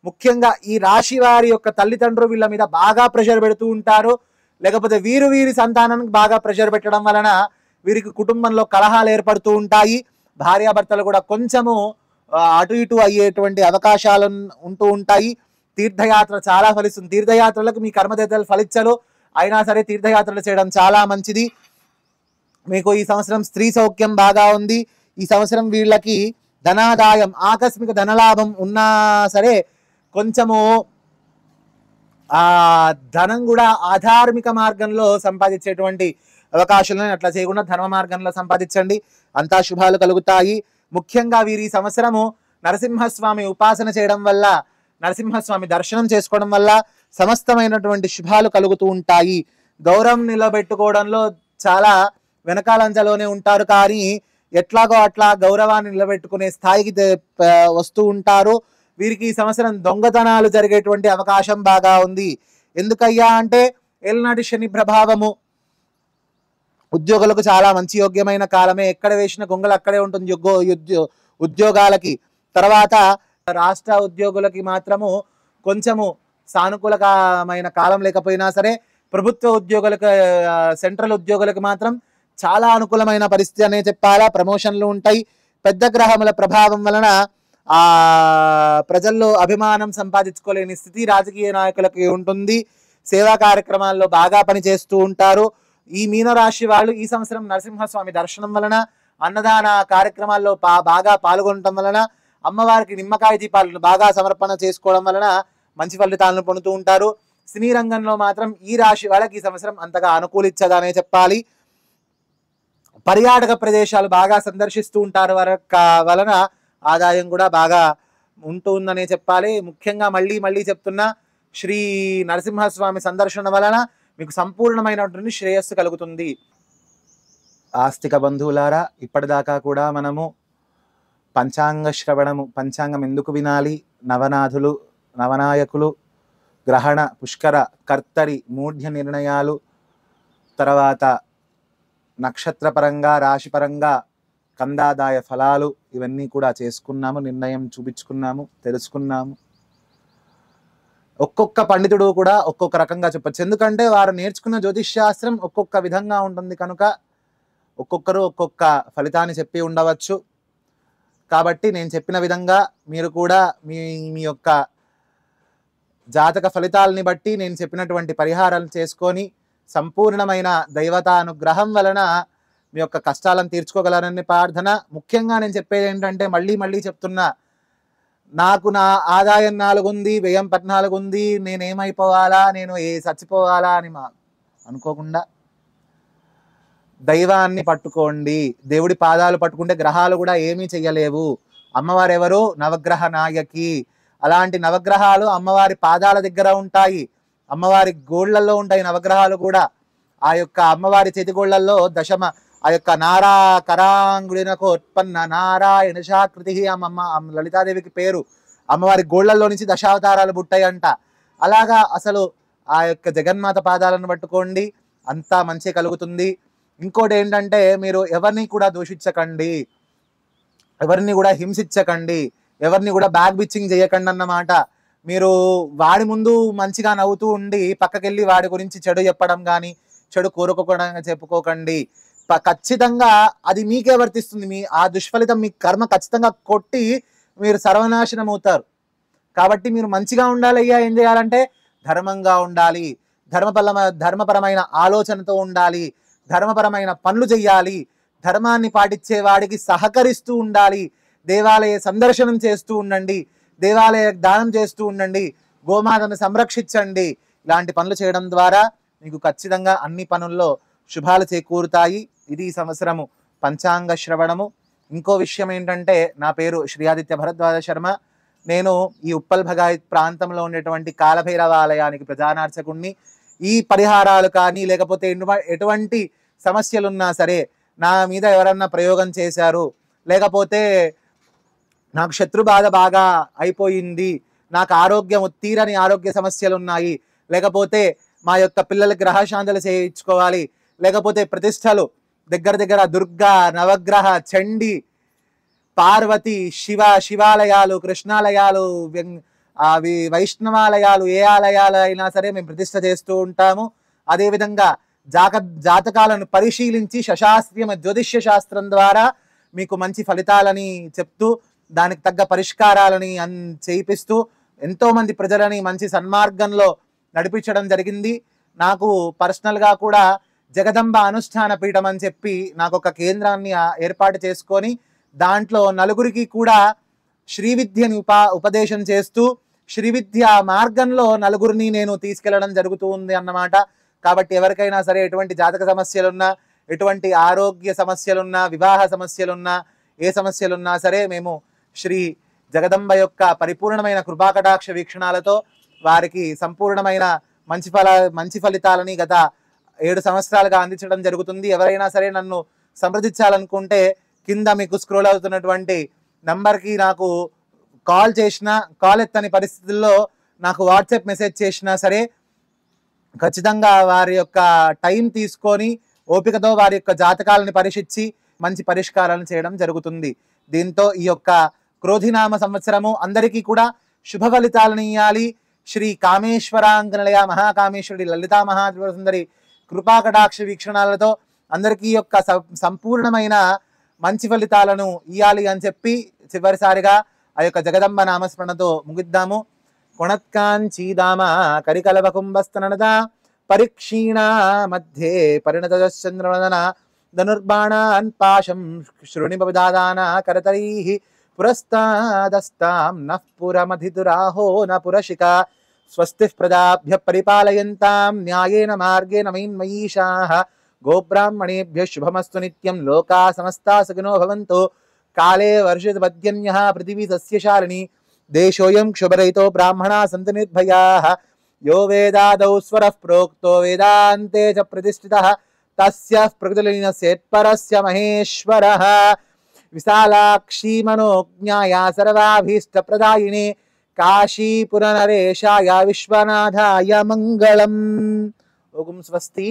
ముఖ్యంగా ఈ రాశి వారి యొక్క తల్లిదండ్రులు వీళ్ళ మీద బాగా ప్రెషర్ పెడుతూ ఉంటారు, లేకపోతే వీరి సంతానానికి బాగా ప్రెషర్ పెట్టడం వలన వీరికి కుటుంబంలో కలహాలు ఏర్పడుతూ ఉంటాయి. భార్యాభర్తలు కూడా కొంచెము అటు ఇటు అయ్యేటువంటి అవకాశాలు ఉంటూ ఉంటాయి. తీర్థయాత్ర చాలా ఫలిస్తుంది. తీర్థయాత్రలకు మీ కర్మదేవతలు ఫలించలు, అయినా సరే తీర్థయాత్రలు చేయడం చాలా మంచిది. మీకు ఈ సంవత్సరం స్త్రీ సౌఖ్యం బాగా ఉంది. ఈ సంవత్సరం వీళ్ళకి ధనాదాయం, ఆకస్మిక ధనలాభం ఉన్నా సరే కొంచెము ఆ ధనం కూడా ఆధార్మిక మార్గంలో సంపాదించేటువంటి అవకాశాలను అట్లా చేయకుండా ధర్మ మార్గంలో సంపాదించండి, అంతా శుభాలు కలుగుతాయి. ముఖ్యంగా వీరి సంవత్సరము నరసింహస్వామి ఉపాసన చేయడం వల్ల, నరసింహస్వామి దర్శనం చేసుకోవడం వల్ల సమస్తమైనటువంటి శుభాలు కలుగుతూ ఉంటాయి. గౌరవం నిలబెట్టుకోవడంలో చాలా వెనకాలంజలోనే ఉంటారు, కానీ ఎట్లాగో అట్లా గౌరవాన్ని నిలబెట్టుకునే స్థాయికి వస్తూ ఉంటారు. వీరికి ఈ సంవత్సరం దొంగతనాలు జరిగేటువంటి అవకాశం బాగా ఉంది. ఎందుకయ్యా అంటే ఏలినాటి శని ప్రభావము. ఉద్యోగులకు చాలా మంచి యోగ్యమైన కాలమే. ఎక్కడ వేసిన గొంగలు అక్కడే ఉంటుంది ఉద్యోగాలకి. తర్వాత రాష్ట్ర ఉద్యోగులకి మాత్రము కొంచెము సానుకూలమైన కాలం లేకపోయినా సరే, ప్రభుత్వ ఉద్యోగులకు, సెంట్రల్ ఉద్యోగులకు మాత్రం చాలా అనుకూలమైన పరిస్థితి అనే చెప్పాలా. ప్రమోషన్లు ఉంటాయి. పెద్ద గ్రహముల ప్రభావం వలన ప్రజల్లో అభిమానం సంపాదించుకోలేని స్థితి రాజకీయ నాయకులకి ఉంటుంది. సేవా కార్యక్రమాల్లో బాగా పనిచేస్తూ ఉంటారు. ఈ మీనరాశి వాళ్ళు ఈ సంవత్సరం నరసింహస్వామి దర్శనం వలన, అన్నదాన కార్యక్రమాల్లో బాగా పాల్గొనడం వలన, అమ్మవారికి నిమ్మకాయ దీపాలను బాగా సమర్పణ చేసుకోవడం వలన మంచి ఫలితాలను పొందుతూ ఉంటారు. సినీ రంగంలో మాత్రం ఈ రాశి వాళ్ళకి ఈ సంవత్సరం అంతగా అనుకూలించగానే చెప్పాలి. పర్యాటక ప్రదేశాలు బాగా సందర్శిస్తూ ఉంటారు వలన ఆదాయం కూడా బాగా ఉంటుందనే చెప్పాలి. ముఖ్యంగా మళ్ళీ చెప్తున్నా, శ్రీ నరసింహస్వామి సందర్శన వలన మీకు సంపూర్ణమైనటువంటి శ్రేయస్సు కలుగుతుంది. ఆస్తిక బంధువులారా, ఇప్పటిదాకా కూడా మనము పంచాంగ శ్రవణము, పంచాంగం ఎందుకు వినాలి, నవనాథులు, నవనాయకులు, గ్రహణ, పుష్కర, కర్తరి, మూఢ్య నిర్ణయాలు, తర్వాత నక్షత్రపరంగా, రాశిపరంగా కందాదాయ ఫలాలు, ఇవన్నీ కూడా చేసుకున్నాము, నిర్ణయం చూపించుకున్నాము, తెలుసుకున్నాము. ఒక్కొక్క పండితుడు కూడా ఒక్కొక్క రకంగా చెప్పచ్చు. ఎందుకంటే వారు నేర్చుకున్న జ్యోతిష్ శాస్త్రం ఒక్కొక్క విధంగా ఉంటుంది కనుక ఒక్కొక్కరు ఒక్కొక్క ఫలితాన్ని చెప్పి ఉండవచ్చు. కాబట్టి నేను చెప్పిన విధంగా మీరు కూడా మీ యొక్క జాతక ఫలితాలని బట్టి నేను చెప్పినటువంటి పరిహారాలు చేసుకొని సంపూర్ణమైన దైవతానుగ్రహం వలన మీ యొక్క కష్టాలను తీర్చుకోగలరని ప్రార్థన. ముఖ్యంగా నేను చెప్పేది ఏంటంటే, మళ్ళీ చెప్తున్నా, నాకు నా ఆదాయం 4 ఉంది, వ్యయం 14 ఉంది, నేనేమైపోవాలా, నేను చచ్చిపోవాలా అని అనుకోకుండా దైవాన్ని పట్టుకోండి. దేవుడి పాదాలు పట్టుకుంటే గ్రహాలు కూడా ఏమీ చెయ్యలేవు. అమ్మవారు ఎవరు? నవగ్రహ నాయకి. అలాంటి నవగ్రహాలు అమ్మవారి పాదాల దగ్గర ఉంటాయి, అమ్మవారి గోళ్లలో ఉంటాయి నవగ్రహాలు కూడా. ఆ యొక్క అమ్మవారి చేతిగోళ్లలో ఆ యొక్క నారా కరాంగుడినకు ఉత్పన్న నారాయణ శాకృతి అమ్మ లలితాదేవికి పేరు. అమ్మవారి గోళ్లలో నుంచి దశావతారాలు పుట్టాయంట. అలాగా అసలు ఆ యొక్క జగన్మాత పాదాలను పట్టుకోండి, అంతా మంచి కలుగుతుంది. ఇంకోటి ఏంటంటే, మీరు ఎవరిని కూడా దూషించకండి, ఎవరిని కూడా హింసించకండి, ఎవరిని కూడా బ్యాక్ బిచ్చింగ్ చేయకండి అన్నమాట. మీరు వాడి ముందు మంచిగా నవ్వుతూ ఉండి పక్కకెళ్ళి వాడి గురించి చెడు చెప్పడం కానీ, చెడు కోరుకోవడం చెప్పుకోకండి. ఖచ్చితంగా అది మీకే వర్తిస్తుంది. ఆ దుష్ఫలితం మీ కర్మ ఖచ్చితంగా కొట్టి మీరు సర్వనాశనం అవుతారు. కాబట్టి మీరు మంచిగా ఉండాలి. అయ్యా ఏం చేయాలంటే ధర్మంగా ఉండాలి, ధర్మపరమైన ఆలోచనతో ఉండాలి, ధర్మపరమైన పనులు చెయ్యాలి, ధర్మాన్ని పాటించే వాడికి సహకరిస్తూ ఉండాలి, దేవాలయ సందర్శనం చేస్తూ ఉండండి, దేవాలయ దానం చేస్తూ ఉండండి, గోమాతను సంరక్షించండి. ఇలాంటి పనులు చేయడం ద్వారా మీకు ఖచ్చితంగా అన్ని పనుల్లో శుభాలు చేకూరుతాయి. ఇది ఈ సంవత్సరము పంచాంగ శ్రవణము. ఇంకో విషయం ఏంటంటే, నా పేరు శ్రీ ఆదిత్య భరద్వాజ శర్మ. నేను ఈ ఉప్పల్ భగాయత్ ప్రాంతంలో ఉండేటువంటి కాలభైరవ ఆలయానికి ప్రధానార్చకుణ్ణి. ఈ పరిహారాలు కానీ లేకపోతే ఎటువంటి సమస్యలున్నా సరే, నా మీద ఎవరన్నా ప్రయోగం చేశారు, లేకపోతే నాకు శత్రుబాధ బాగా అయిపోయింది, నాకు తీరని ఆరోగ్య సమస్యలు ఉన్నాయి, లేకపోతే మా యొక్క పిల్లలకి గ్రహశాంతులు చేయించుకోవాలి, లేకపోతే ప్రతిష్టలు దగ్గర దుర్గా, నవగ్రహ, చండి, పార్వతి, శివాలయాలు, కృష్ణాలయాలు, అవి వైష్ణవాలయాలు ఏ ఆలయాలు అయినా సరే మేము ప్రతిష్ఠ చేస్తూ ఉంటాము. అదేవిధంగా జాతకాలను పరిశీలించి శశాస్త్రీయ జ్యోతిష్య శాస్త్రం ద్వారా మీకు మంచి ఫలితాలని చెప్తూ దానికి తగ్గ పరిష్కారాలని చేయిస్తూ ఎంతోమంది ప్రజలని మంచి సన్మార్గంలో నడిపించడం జరిగింది. నాకు పర్సనల్గా కూడా జగదంబ అనుష్ఠాన పీఠం అని చెప్పి నాకు ఒక కేంద్రాన్ని ఏర్పాటు చేసుకొని దాంట్లో నలుగురికి కూడా శ్రీ విద్యని ఉపదేశం చేస్తూ శ్రీ విద్య మార్గంలో నలుగురిని నేను తీసుకెళ్లడం జరుగుతూ ఉంది అన్నమాట. కాబట్టి ఎవరికైనా సరే ఎటువంటి జాతక సమస్యలున్నా, ఎటువంటి ఆరోగ్య సమస్యలున్నా, వివాహ సమస్యలున్నా, ఏ సమస్యలున్నా సరే మేము శ్రీ జగదంబ యొక్క పరిపూర్ణమైన కృపాకటాక్ష వీక్షణాలతో వారికి సంపూర్ణమైన మంచి ఫలితాలని గత 7 సంవత్సరాలుగా అందించడం జరుగుతుంది. ఎవరైనా సరే నన్ను సంప్రదించాలనుకుంటే కింద మీకు స్క్రోల్ అవుతున్నటువంటి నంబర్కి నాకు కాల్ చేసినా, కాల్ ఎత్తని పరిస్థితుల్లో నాకు వాట్సాప్ మెసేజ్ చేసినా సరే ఖచ్చితంగా వారి యొక్క టైం తీసుకొని ఓపికతో వారి యొక్క జాతకాలను పరీక్షించి మంచి పరిష్కారాలను చేయడం జరుగుతుంది. దీంతో ఈ యొక్క క్రోధినామ సంవత్సరము అందరికీ కూడా శుభ ఫలితాలను ఇవ్వాలి. శ్రీ కామేశ్వరాంగనలయ మహాకామేశ్వరి లలితా మహాత్రిపుర సుందరి కృపాకటాక్ష వీక్షణాలతో అందరికీ యొక్క సంపూర్ణమైన మంచి ఫలితాలను ఇవ్వాలి అని చెప్పి చివరిసారిగా ఆ యొక్క జగదంబ నామస్మరణతో ముగిద్దాము. కొణత్కాంచీదామ కరికలవకుంభస్తనద పరిక్షీణ మధ్యే పరిణతచంద్రవదన ధనుర్బాణాన్ పాశం శృణిబదాదాన కరతరైః పురస్తాదస్తాం నః పురమధితురాహో న పురశిక స్వస్తిః ప్రజాభ్య పరిపాలయంతాం న్యాయేన మార్గేణ మయీషాః గోబ్రాహ్మణేభ్యः శుభమస్తు నిత్యం లోకా సమస్తా సుఖినో భవంతు కాలే వర్షిత పద్యన్యః పృథివీ సస్యశాలిని దేశోయం క్షుభరహితో బ్రాహ్మణా సంతు నిర్భయాః యో వేదాదౌ స్వరః ప్రోక్తో వేదాంతే చ ప్రతిష్ఠితః తస్యః ప్రకృతిలీనస్యేత్పరస్య మహేశ్వరః విశాలాక్షీ మనోజ్ఞాయ సర్వాభీష్టప్రదాయినే కాశీపురనరేశాయ విశ్వనాథాయ మంగళం. ఓం స్వస్తి.